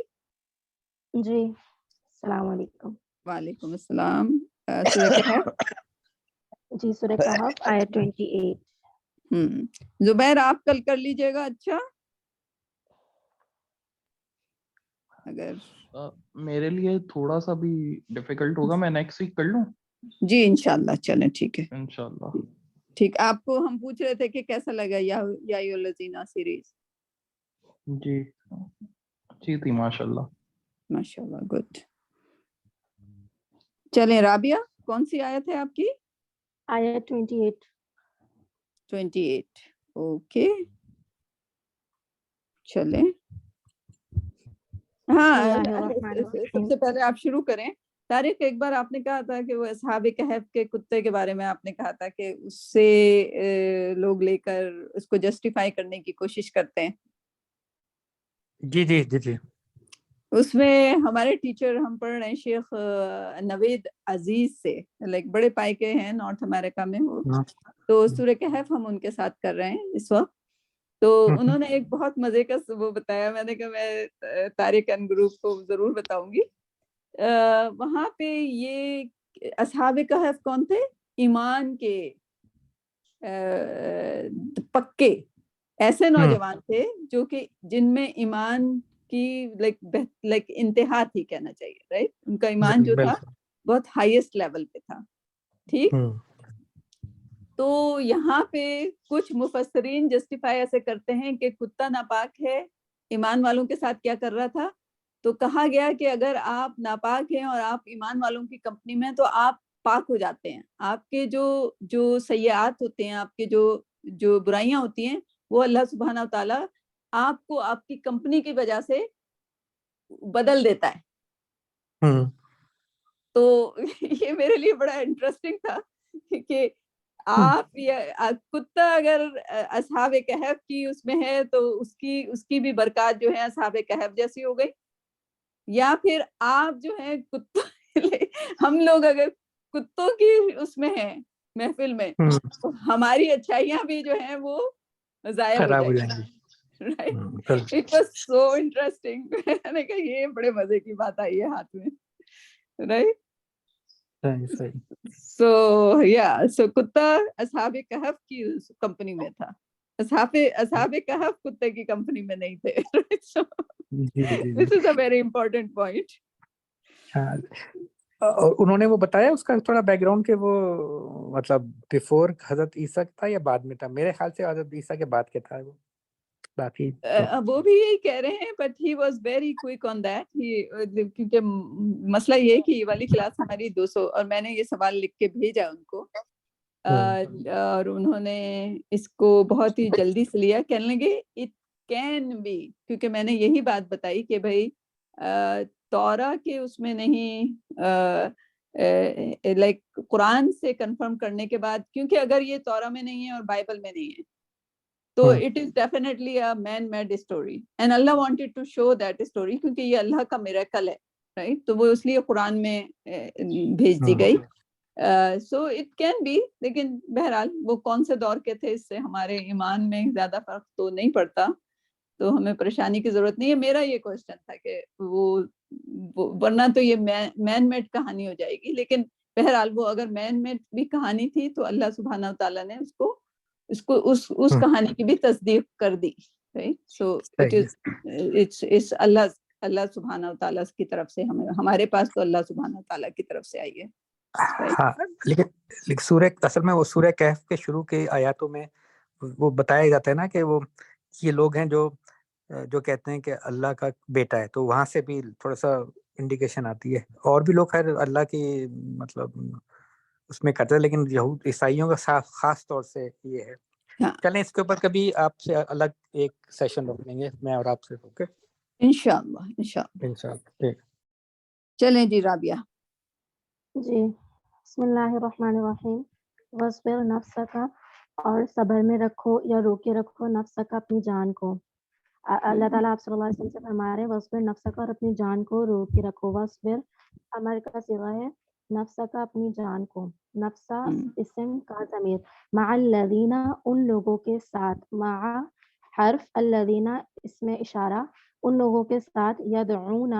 جی السلام علیکم. وعلیکم السلام. سورہ کہف. جی سورہ کہف آیت 28. زبیر آپ کل کر لیجئے گا. اچھا اگر میرے لیے تھوڑا سا بھی ڈیفیکلٹ ہوگا, میں نیکسٹ ویک کر لوں. جی انشاءاللہ. چلیں ٹھیک ہے, انشاءاللہ. ٹھیک. آپ کو ہم پوچھ رہے تھے کہ کیسا لگا یا الذین سیریز. جی جی تھی ماشاءاللہ. ماشاءاللہ, گڈ. چلیں رابعہ کون سی آیت ہے آپ کی؟ آیت 28. اوکے چلیں. ہاں سب سے پہلے آپ شروع کریں. طارق ایک بار آپ نے کہا تھا کہ وہ اصحاب کہف کے کتے کے بارے میں آپ نے کہا تھا کہ اس سے لوگ لے کر اس کو جسٹیفائی کرنے کی کوشش کرتے ہیں. جی اس میں ہمارے ٹیچر ہم پڑھ رہے ہیں شیخ نوید عزیز سے, لائک بڑے پائے کے ہیں نارتھ امریکہ میں وہ. تو سورہ کہف ہم ان کے ساتھ کر رہے ہیں اس وقت. تو انہوں نے ایک بہت مزے کا وہ بتایا, میں نے کہا میں طارق ان گروپ کو ضرور بتاؤں گی. وہاں پہ یہ اصحاب کہف کون تھے؟ ایمان کے پکے ایسے نوجوان تھے جو کہ جن میں ایمان کی لائک انتہا تھی کہنا چاہیے, رائٹ. ان کا ایمان جو تھا بہت ہائیسٹ لیول پہ تھا. ٹھیک. تو یہاں پہ کچھ مفسرین جسٹیفائی ایسے کرتے ہیں کہ کتا ناپاک ہے, ایمان والوں کے ساتھ کیا کر رہا تھا. تو کہا گیا کہ اگر آپ ناپاک ہیں اور آپ ایمان والوں کی کمپنی میں تو آپ پاک ہو جاتے ہیں. آپ کے جو سیئات ہوتے ہیں, آپ کے جو برائیاں ہوتی ہیں, وہ اللہ سبحانہ و تعالیٰ آپ کو آپ کی کمپنی کی وجہ سے بدل دیتا ہے. تو یہ میرے لیے بڑا انٹرسٹنگ تھا کہ آپ کتا اگر اصحاب کہف کی اس میں ہے تو اس کی بھی برکات جو ہے اصحاب کہف جیسی ہو گئی. یا پھر آپ جو ہے ہم لوگ اگر کتوں کی اس میں ہیں محفل میں, تو ہماری اچھائیاں بھی جو ہیں وہ ضائع ہو جائیں گی. It was so interesting. میں نے کہا یہ بڑے مزے کی بات آئی ہے ہاتھ میں, right. So کتا اصحاب کہف کی کمپنی میں تھا, اصحاب کہف کتے کی کمپنی میں نہیں تھے. This is a very important point. اور انہوں نے وہ بتایا اس کا تھوڑا بیک گراؤنڈ کہ وہ مطلب بیفور حضرت عیسیٰ تھا یا بعد میں تھا. میرے خیال سے حضرت عیسیٰ کے بعد کے تھا وہ. باقی وہ بھی یہی کہہ رہے ہیں, but he was very quick on that. کیونکہ مسئلہ یہ ہے کہ یہ والی کلاس ہماری 200, اور میں نے یہ سوال لکھ کے بھیجا ان کو, اور انہوں نے اس کو بہت ہی جلدی سے لیا. کہنے لگے اٹ کین بی, کیونکہ میں نے یہی بات بتائی کہ بھائی تورا کے اس میں نہیں, لائک قرآن سے کنفرم کرنے کے بعد, کیونکہ اگر یہ تورا میں نہیں ہے اور بائبل میں نہیں ہے تو it is definitely a man-made story and Allah wanted to show that story کیونکہ یہ اللہ کا میریکل ہے, right. تو وہ اس لیے قرآن میں بھیج دی گئی. So it can be, لیکن بہرحال وہ کون سے دور کے تھے اس سے ہمارے ایمان میں زیادہ فرق تو نہیں پڑتا, تو ہمیں پریشانی کی ضرورت نہیں ہے. میرا یہ کوشچن تھا کہ وہ ورنہ تو یہ مین میڈ کہانی ہو جائے گی, لیکن بہرحال وہ اگر مین میڈ بھی کہانی تھی تو اللہ سبحانہ و تعالیٰ نے اس کہانی کی بھی تصدیق کر دی, right. So it's اللہ سبحانہ و تعالیٰ کی طرف سے ہمارے پاس تو اللہ سبحانہ و تعالیٰ کی طرف سے آئی ہے. ہاں لیکن سورہ اصل میں وہ سورہ کہف کے شروع کے آیاتوں میں وہ بتایا جاتا ہے نا کہ وہ یہ لوگ ہیں جو کہتے ہیں کہ اللہ کا بیٹا ہے, تو وہاں سے بھی تھوڑا سا انڈیکیشن آتی ہے. اور بھی لوگ خیر اللہ کی مطلب اس میں کرتے ہیں, لیکن یہود عیسائیوں کا خاص طور سے یہ ہے. ہاں چلیں اس کے اوپر کبھی آپ سے الگ ایک سیشن رکھ لیں گے میں اور آپ سے. اوکے انشاءاللہ انشاءاللہ. انشاءاللہ. ٹھیک. چلیں جی رابعہ. جی بسم اللہ الرحمن الرحیم. وَاصْبِرْ نَفْسَكَ، اور صبر میں رکھو یا روکے رکھو نفسک اپنی جان کو. اللہ تعالیٰ آپ صلی اللہ علیہ وسلم سے فرما رہے ہیں وَاصْبِرْ نَفْسَكَ، اور اپنی جان کو روکے رکھو. وَاصْبِرْ امر کا صیغہ ہے، نفسک اپنی جان کو. نفسا اسم کا ضمیر، مع الذین ان لوگوں کے ساتھ، مع حرف الذین اس میں اشارہ ان لوگوں کے ساتھ، یدعون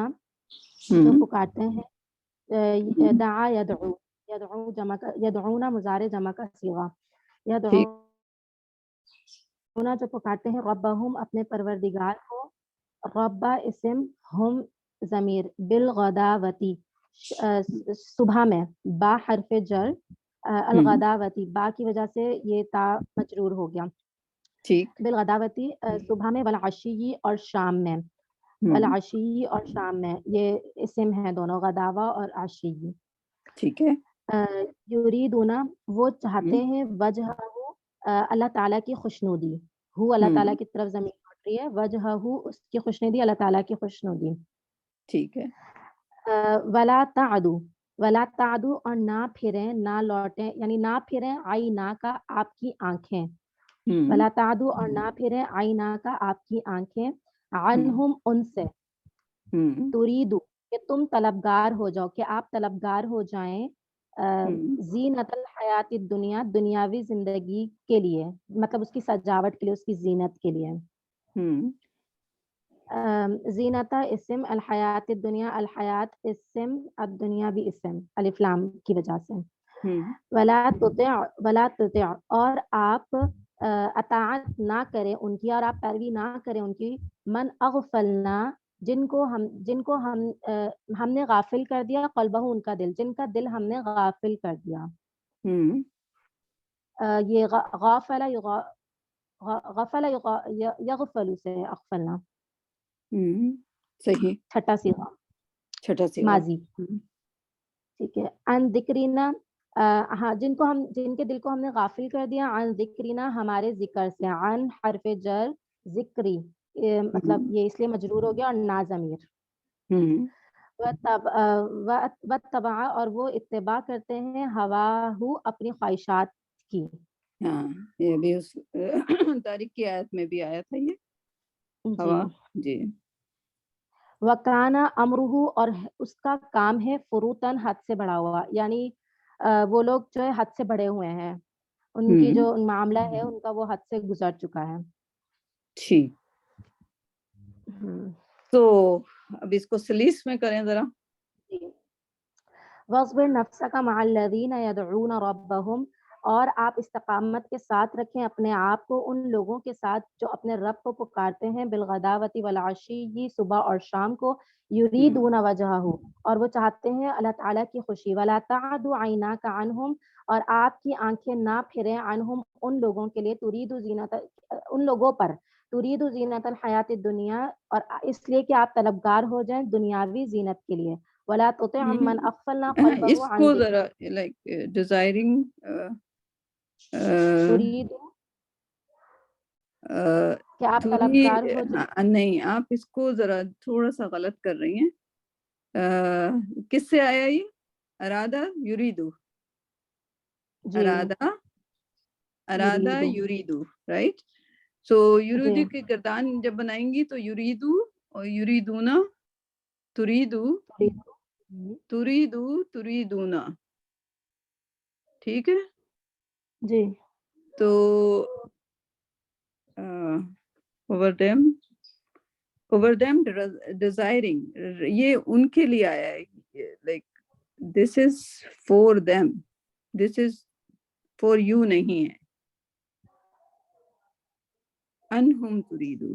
جو پکارتے ہیں. دعا یدعو، یدعو جمع کا، یدعون مضارع جمع کا صیغہ. ٹھیک. یدعون جو پکارتے ہیں ربہم اپنے پروردگار کو. رب اسم، ہم ضمیر، بالغداوتی صبح میں، با حرف جر، الغداوتی با کی وجہ سے یہ تا مجرور ہو گیا. ٹھیک. بالغداوتی صبح میں، والعشی اور شام میں. والعشی اور شام میں یہ اسم ہیں دونوں، غداوہ اور عشی. ٹھیک ہے. یریدون وہ چاہتے ہیں، وجہ اللہ تعالیٰ کی خوشنودی. ہو اللہ تعالیٰ کی طرف ضمیر لوٹ رہی ہے، وجہ اس کی خوشنودی، اللہ تعالیٰ کی خوشنودی. ٹھیک ہے. ولا تعدو، ولا تعدو اور نہ پھریں، نہ لوٹیں، یعنی نہ پھریں عینا کا آپ کی آنکھیں. ولا تعدو اور نہ پھریں عینا کا آپ کی آنکھیں، عنہم ان سے. تریدو کہ تم طلبگار ہو جاؤ، کہ آپ طلبگار ہو جائیں زینت الحیات الدنیا، دنیاوی زندگی کے لیے، مطلب اس کی سجاوٹ کے لیے، اس کی زینت کے لیے. زینتا اسم، الحیات الدنیا، الحیات اسم، الدنیا بھی اسم، الف لام کی وجہ سے. ولا تطع اور آپ اطاعت نہ کریں ان کی، اور آپ پیروی نہ کریں ان کی، من اغفلنا جن کو ہم نے غافل کر دیا، قلبہ ان کا دل، جن کا دل ہم نے غافل کر دیا. یہ غافل غفل یغفل سے اغفلنا. صحیح. چھٹا صیغہ، چھٹا صیغہ ماضی. ٹھیک ہے. ان ذکرینا، ہاں جن کے دل کو ہم نے غافل کر دیا، عن ذکرینا ہمارے ذکر سے. عن حرف جر، ذکری مطلب یہ اس لیے مجرور ہو گیا، اور نا ضمیر. وَاتَّبَعَ اور وہ اتباع کرتے ہیں، ہواہو اپنی خواہشات کی. ہاں یہ بھی اس طارق کی آیت میں بھی آیا تھا یہ ہوا. جی. وَكَانَ أَمْرُهُ اور اس کا کام ہے، فروتاً حد سے بڑھا ہوا، یعنی وہ لوگ جو ہے حد سے بڑھے ہوئے ہیں، ان کی جو معاملہ ہے ان کا وہ حد سے گزر چکا ہے. ٹھیک. تو اب اس کو سلیس میں کریں ذرا. وَاصْبِرْ نَفْسَكَ مَعَ الَّذِينَ يَدْعُونَ رَبَّهُمْ اور آپ استقامت کے ساتھ رکھیں اپنے آپ کو ان لوگوں کے ساتھ جو اپنے رب کو پکارتے ہیں، بالغداوتی والعشی صبح اور شام کو. یریدون وجہہ اور وہ چاہتے ہیں اللہ تعالیٰ کی خوشی. ولا تعد عیناک عنہم اور آپ کی آنکھیں نہ پھریں عنہم ان لوگوں کے لیے، ترید زینت ان لوگوں پر، ترید زینت الحیات الدنیا اور اس لیے کہ آپ طلبگار ہو جائیں دنیاوی زینت کے لیے. ولا تطع من اغفلنا قلبه اس عن کو ذکر، ذرا لائک ڈیزائرنگ ترید کہ آپ طلبگار ہو جائیں. نہیں، آپ اس کو ذرا تھوڑا سا غلط کر رہی ہیں. کس سے آیا یہ؟ ارادہ یریدو، ارادہ یریدو، رائٹ. سو یریدو کی گردان جب بنائیں گی تو یریدو اور یریدونا، تریدونا. ٹھیک ہے جی. تو over them desiring یہ ان کے لیے آیا ہے، like this is for them, this is for you نہیں ہے. انہم تریدو،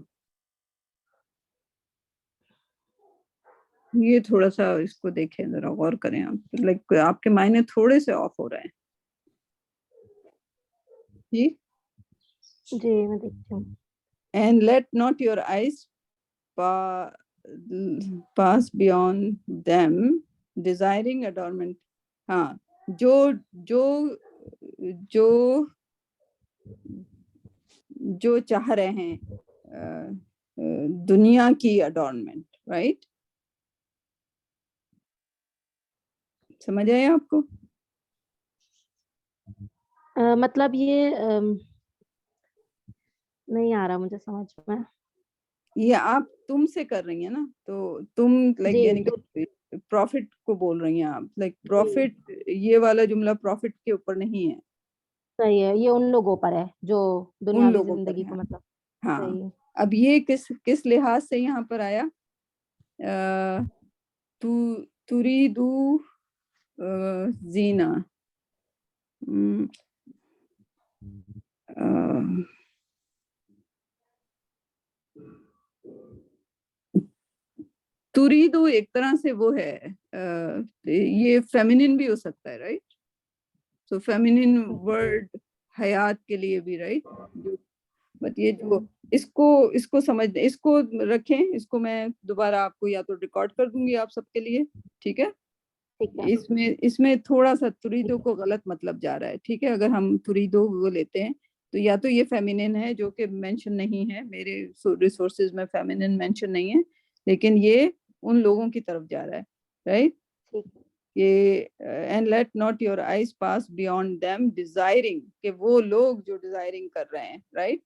یہ تھوڑا سا اس کو دیکھیں ذرا غور کریں آپ، لائک آپ کے معنی تھوڑے سے آف ہو رہے ہیں. جی. جی میں دیکھتی ہوں. And let not your eyes pass beyond them desiring adornment. ہاں جو جو چاہ رہے ہیں دنیا کی اڈورنمنٹ، رائٹ؟ سمجھ آیا آپ کو؟ مطلب یہ نہیں آ رہا مجھے سمجھ میں. یہ آپ تم سے کر رہی ہیں نا، تو تم لائک جی یعنی کہ پروفٹ کو بول رہی ہیں آپ، لائک پروفٹ، یہ والا جملہ پروفٹ کے اوپر نہیں ہے، صحیح ہے، یہ ان لوگوں پر ہے جو ان دنیاوی لوگوں پر زندگی ہے. کو مطلب ہاں صحیح. اب یہ کس لحاظ سے یہاں پر آیا؟ تریدو زینا، تریدو ایک طرح سے وہ ہے، یہ فیمینن بھی ہو سکتا ہے، رائٹ؟ سو فیمینن ورڈ حیات کے لیے بھی، رائٹ؟ بٹ یہ جو اس کو سمجھ، اس کو رکھیں، اس کو میں دوبارہ آپ کو یا تو ریکارڈ کر دوں گی آپ سب کے لیے، ٹھیک ہے؟ اس میں تھوڑا سا تریدو کو غلط مطلب جا رہا ہے، ٹھیک ہے؟ اگر ہم تریدو وہ لیتے ہیں تو یا تو یہ فیمینن ہے جو کہ مینشن نہیں ہے میرے ریسورسز میں، فیمینن مینشن نہیں ہے، لیکن یہ ان لوگوں کی طرف جا رہا ہے، رائٹ؟ کہ and let not your eyes pass beyond them desiring، کہ وہ لوگ جو ڈیزائرنگ کر رہے ہیں، رائٹ؟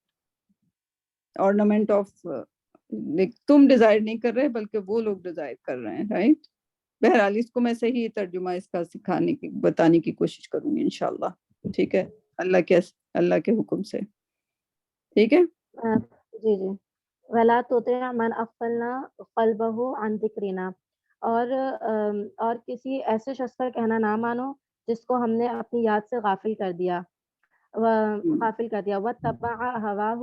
ornament of تم ڈیزائر نہیں کر رہے بلکہ وہ لوگ ڈیزائر کر رہے ہیں، رائٹ؟ بہرحال اس کو میں صحیح ترجمہ اس کا سکھانے کی، بتانے کی کوشش کروں گی انشاءاللہ، ٹھیک ہے؟ اللہ کے حکم سے، ٹھیک ہے؟ جی جی. ولا تطع من اغفلنا قلبه عن ذکرنا، اور کسی ایسے شخص کا کہنا نہ مانو جس کو ہم نے اپنی یاد سے غافل کر دیا، وَاتَّبَعَ هَوَاهُ،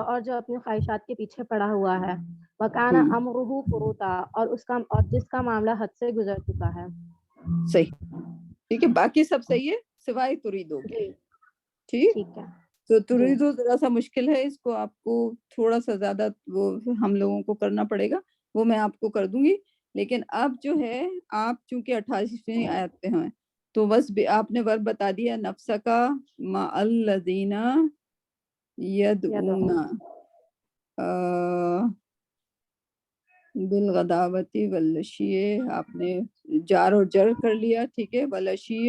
اور جو اپنی خواہشات کے پیچھے پڑا ہوا ہے، وَكَانَ أَمْرُهُ فُرُوطًا، اور جس کا معاملہ حد سے گزر چکا ہے. صحیح، ٹھیک ہے؟ باقی سب صحیح ہے سوائے تریدو کے، ٹھیک؟ ٹھیک ہے. تو تریدو ذرا سا مشکل ہے، اس کو آپ کو تھوڑا سا زیادہ وہ ہم لوگوں کو کرنا پڑے گا، وہ میں آپ کو کر دوں گی. لیکن اب جو ہے آپ چونکہ 28ویں آیت پہ ہیں تو بس آپ نے ورب بتا دیا، نفسکا مع الذین یدعون بالغداوتی والعشی، آپ نے جار اور جر کر لیا، ٹھیک ہے؟ والعشی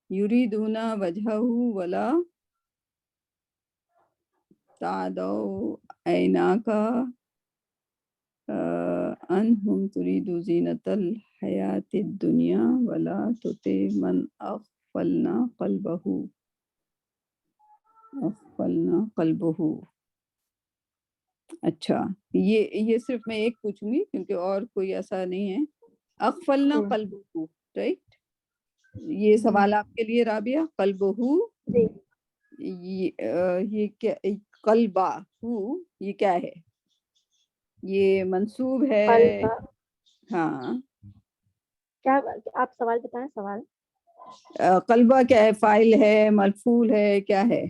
یریدون وجہہ ولا تعدوا عیناک انہم ترید زینۃ الحیات الدنیا ولا تطع من اغفلنا قلبہ. اچھا، یہ صرف میں ایک پوچھوں گی کیونکہ اور کوئی ایسا نہیں ہے. اغفلنا قلبہ، رائٹ؟ یہ سوال آپ کے لیے رابعہ. قلبہ، یہ کیا، قلبہ یہ کیا ہے؟ یہ منصوب ہے؟ ہاں، کیا آپ سوال بتائیں؟ سوال قلبہ کیا ہے؟ فاعل ہے، مفعول ہے، کیا ہے؟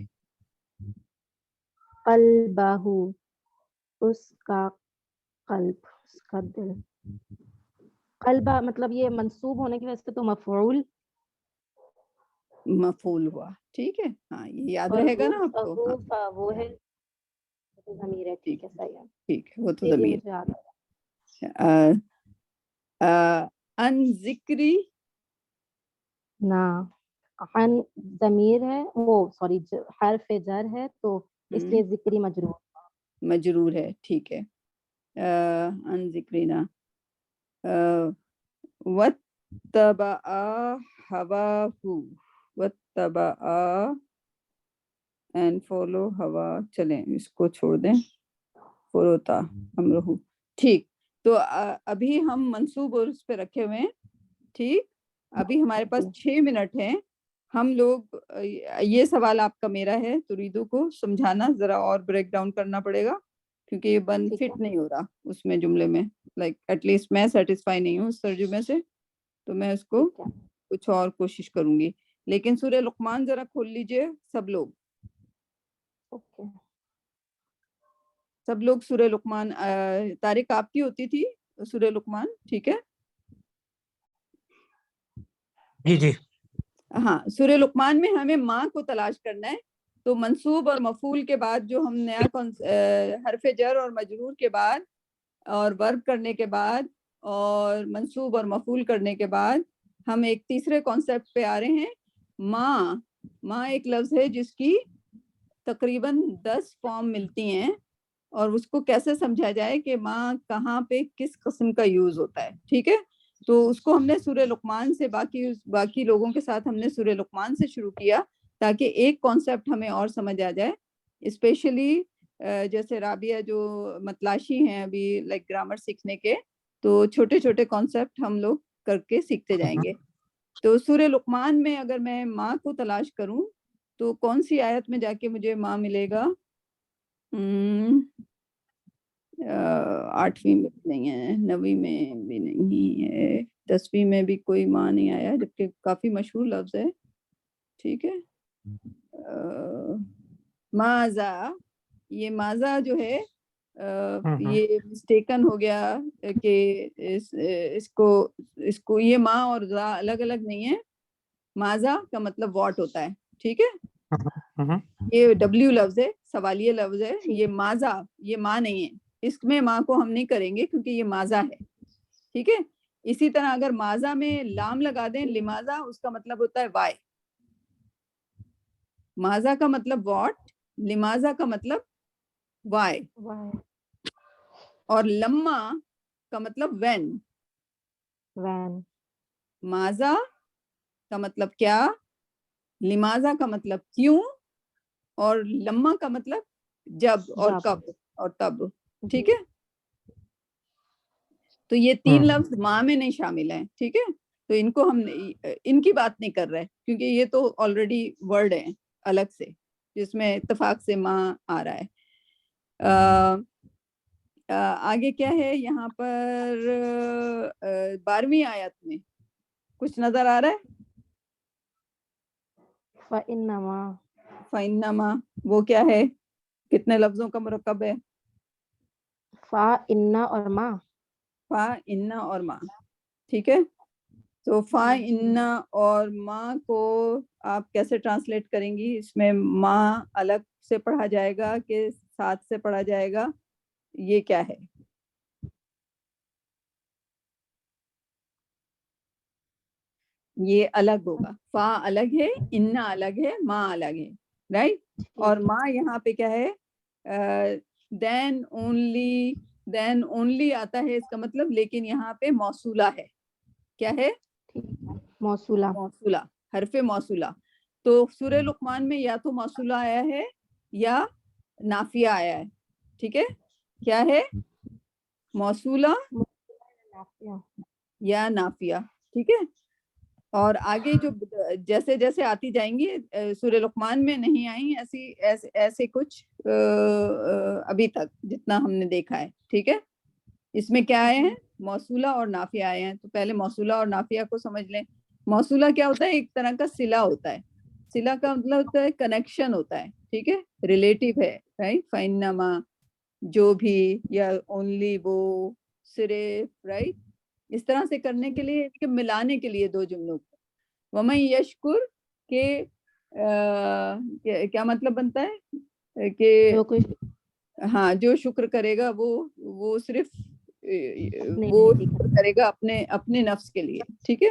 قلبہ، اس کا قلب، اس کا دل. قلبہ مطلب یہ منصوب ہونے کی وجہ سے تو مفعول ہوا، ٹھیک ہے؟ ہاں، یہ یاد اور رہے گا نا آپ کو؟ ہاں وہ ہے ضمیر ہے. ٹھیک ہے، صحیح ہے. ٹھیک ہے، وہ تو جی ضمیر. مجھے یاد ہے. ان ذکری، نہ، عن ضمیر ہے، وہ سوری حرف جر ہے تو اس لیے ذکری مجرور ہے، ٹھیک ہے. ان ذکرینا واتبع ہواہ، واتبع اینڈ فالو ہوا، چلیں اس کو چھوڑ دیں، فروتا امرہ، ٹھیک. تو ابھی ہم منصوب اور اس پہ رکھے ہوئے ہیں، ٹھیک؟ ابھی ہمارے پاس 6 منٹ ہیں. ہم لوگ یہ سوال آپ کا میرا ہے تریدو کو سمجھانا، ذرا اور بریک ڈاؤن کرنا پڑے گا کیونکہ یہ فٹ نہیں ہو رہا اس میں جملے میں، لائک ایٹ لیسٹ میں سیٹسفائی نہیں ہوں اس ترجمے سے، تو میں اس کو کچھ اور کوشش کروں گی. لیکن سورہ لقمان ذرا کھول لیجئے سب لوگ، سب لوگ سورہ لقمان. طارق آپ کی ہوتی تھی سورہ لقمان، ٹھیک ہے؟ جی جی. ہاں، سورہ لقمان میں ہمیں ماں کو تلاش کرنا ہے تو منصوب اور مفعول کے بعد جو ہم نیا حرف جر اور مجرور کے بعد اور ورب کرنے کے بعد اور منصوب اور مفعول کرنے کے بعد ہم ایک تیسرے کانسیپٹ پہ آ رہے ہیں. ماں ایک لفظ ہے جس کی تقریباً 10 فارم ملتی ہیں اور اس کو کیسے سمجھا جائے کہ ماں کہاں پہ کس قسم کا یوز ہوتا ہے. ٹھیک ہے, تو اس کو ہم نے سورہ لقمان سے باقی لوگوں کے ساتھ ہم نے سورہ لقمان سے شروع کیا تاکہ ایک کانسیپٹ ہمیں اور سمجھ آ جائے. اسپیشلی جیسے رابعہ جو متلاشی ہیں ابھی لائک گرامر سیکھنے کے, تو چھوٹے چھوٹے کانسیپٹ ہم لوگ کر کے سیکھتے جائیں گے. تو سورہ لقمان میں اگر میں ماں کو تلاش کروں تو کون سی آیت میں جا کے مجھے ماں ملے گا؟ 8ویں میں نہیں ہے, 9ویں میں بھی نہیں ہے, 10ویں میں بھی کوئی ماں نہیں آیا, جبکہ کافی مشہور لفظ ہے. ٹھیک ہے, ماذا, یہ ماذا جو ہے یہ مسٹیکن ہو گیا کہ اس کو یہ ماں اور ذا الگ الگ نہیں ہے. ماذا کا مطلب واٹ ہوتا ہے. ٹھیک ہے, یہ ڈبلیو لفظ ہے, سوالیہ لفظ ہے. یہ ماذا, یہ ماں نہیں ہے, اس میں ماں کو ہم نہیں کریں گے کیونکہ یہ ماذا ہے. ٹھیک ہے, اسی طرح اگر ماذا میں لام لگا دیں لماذا, اس کا مطلب ہوتا ہے وائی. ماذا کا مطلب واٹ, لماذا کا مطلب وائی, اور لما کا مطلب وین. ماذا کا مطلب کیا, لماذا کا مطلب کیوں, اور لما کا مطلب جب اور کب اور تب. ٹھیک ہے, تو یہ 3 لفظ ماں میں نہیں شامل ہیں. ٹھیک ہے, تو ان کو ہم ان کی بات نہیں کر رہے کیونکہ یہ تو آلریڈی ورڈ ہیں الگ سے جس میں اتفاق سے ماں آ رہا ہے. آگے کیا ہے یہاں پر 12ویں آیت میں کچھ نظر آ رہا ہے؟ فَإِنَّمَا وہ کیا ہے, کتنے لفظوں کا مرکب ہے؟ فا انا اور ماں. فا انا اور ماں. ٹھیک ہے, تو فا انا اور ماں کو آپ کیسے ٹرانسلیٹ کریں گی؟ اس میں ماں الگ سے پڑھا جائے گا کہ ساتھ سے پڑھا جائے گا, یہ کیا ہے؟ یہ الگ ہوگا. فا الگ ہے, انا الگ ہے, ماں الگ ہے. رائٹ, اور ماں یہاں پہ کیا ہے؟ دین اونلی آتا ہے, اس کا مطلب, لیکن یہاں پہ موصولہ ہے. کیا ہے؟ موصولہ. موصولہ, حرف موصولہ. تو سورہ لقمان میں یا تو موصولہ آیا ہے یا نافیہ آیا ہے. ٹھیک ہے, کیا ہے؟ موصولہ یا نافیہ. ٹھیک ہے, اور آگے جو جیسے جیسے آتی جائیں گی سورہ لقمان میں نہیں آئیں ایسے کچھ ابھی تک جتنا ہم نے دیکھا ہے. ٹھیک ہے, اس میں کیا آئے ہیں؟ موصولہ اور نافیہ آئے ہیں. تو پہلے موصولہ اور نافیہ کو سمجھ لیں. موصولہ کیا ہوتا ہے؟ ایک طرح کا صلہ ہوتا ہے. صلہ کا مطلب ہوتا ہے کنیکشن ہوتا ہے. ٹھیک ہے, ریلیٹیو ہے. رائٹ, فَإِنَّمَا جو بھی, یا اونلی وہ, صرف. رائٹ, اس طرح سے کرنے کے لیے کہ ملانے کے لیے دو جملوں کو. وَمَن یشکر کہ کیا مطلب بنتا ہے کہ ہاں, جو شکر کرے گا وہ صرف وہ شکر کرے گا اپنے نفس کے لیے. ٹھیک ہے,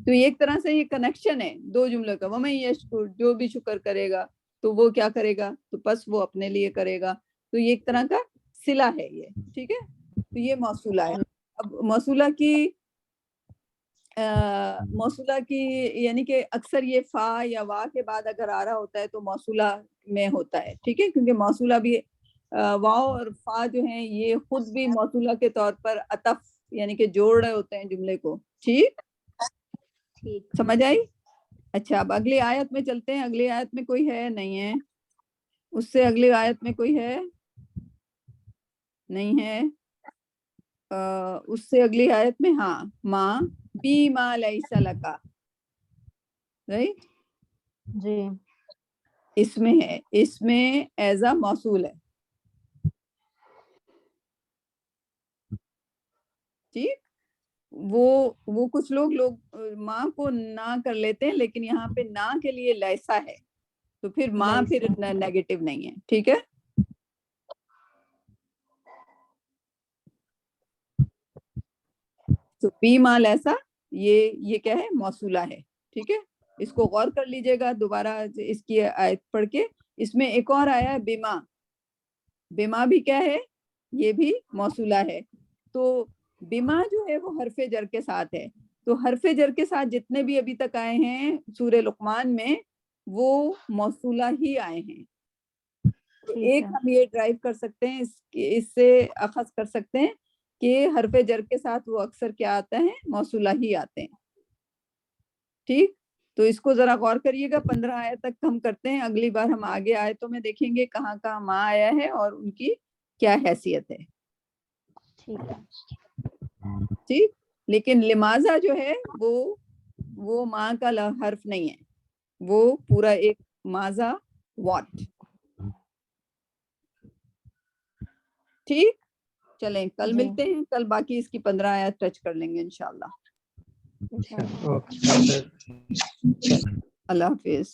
تو ایک طرح سے یہ کنیکشن ہے دو جملوں کا. وَمَن یشکر, جو بھی شکر کرے گا تو وہ کیا کرے گا؟ تو بس وہ اپنے لیے کرے گا. تو یہ ایک طرح کا صلہ ہے یہ. ٹھیک ہے, تو یہ موصولہ ہے. اب موصولہ کی یعنی کہ اکثر یہ فا یا وا کے بعد اگر آ رہا ہوتا ہے تو موصولہ میں ہوتا ہے. ٹھیک ہے, کیونکہ موصولہ بھی واو اور فا جو ہیں یہ خود بھی موصولہ کے طور پر عطف یعنی کہ جوڑ رہے ہوتے ہیں جملے کو. ٹھیک سمجھ آئی؟ اچھا, اب اگلی آیت میں چلتے ہیں. اگلی آیت میں کوئی ہے؟ نہیں ہے. اس سے اگلی آیت میں کوئی ہے؟ نہیں ہے. اس سے اگلی آیت میں ہاں, ماں بی ما لیس لکا. رائٹ, جی, اس میں ہے, اس میں ایز اے موصول ہے. ٹھیک, وہ کچھ لوگ ماں کو نہ کر لیتے ہیں, لیکن یہاں پہ نہ کے لیے لیسا ہے. تو پھر ماں پھر نیگیٹو نہیں ہے. ٹھیک ہے, تو بی مال ایسا یہ کیا ہے, موصولہ ہے. ٹھیک ہے, اس کو غور کر لیجئے گا دوبارہ اس کی آیت پڑھ کے. اس میں ایک اور آیا ہے بما. بما بھی کیا ہے, یہ بھی موصولہ ہے. تو بما جو ہے وہ حرف جر کے ساتھ ہے. تو حرف جر کے ساتھ جتنے بھی ابھی تک آئے ہیں سورہ لقمان میں وہ موصولہ ہی آئے ہیں. تو ایک ہم یہ ڈرائیو کر سکتے ہیں, اس سے اخذ کر سکتے ہیں کہ حرف جر کے ساتھ وہ اکثر کیا آتا ہے, موصولہ ہی آتے ہیں. ٹھیک, تو اس کو ذرا غور کریے گا. 15 آیت تک ہم کرتے ہیں, اگلی بار ہم آگے آیتوں میں دیکھیں گے کہاں کہاں ماں آیا ہے اور ان کی کیا حیثیت ہے. ٹھیک, لیکن لماذا جو ہے وہ ماں کا حرف نہیں ہے, وہ پورا ایک ماذا واٹ. ٹھیک, چلیں کل ملتے ہیں. کل باقی اس کی 15 آیات ٹچ کر لیں گے انشاءاللہ. اوکے. اللہ حافظ.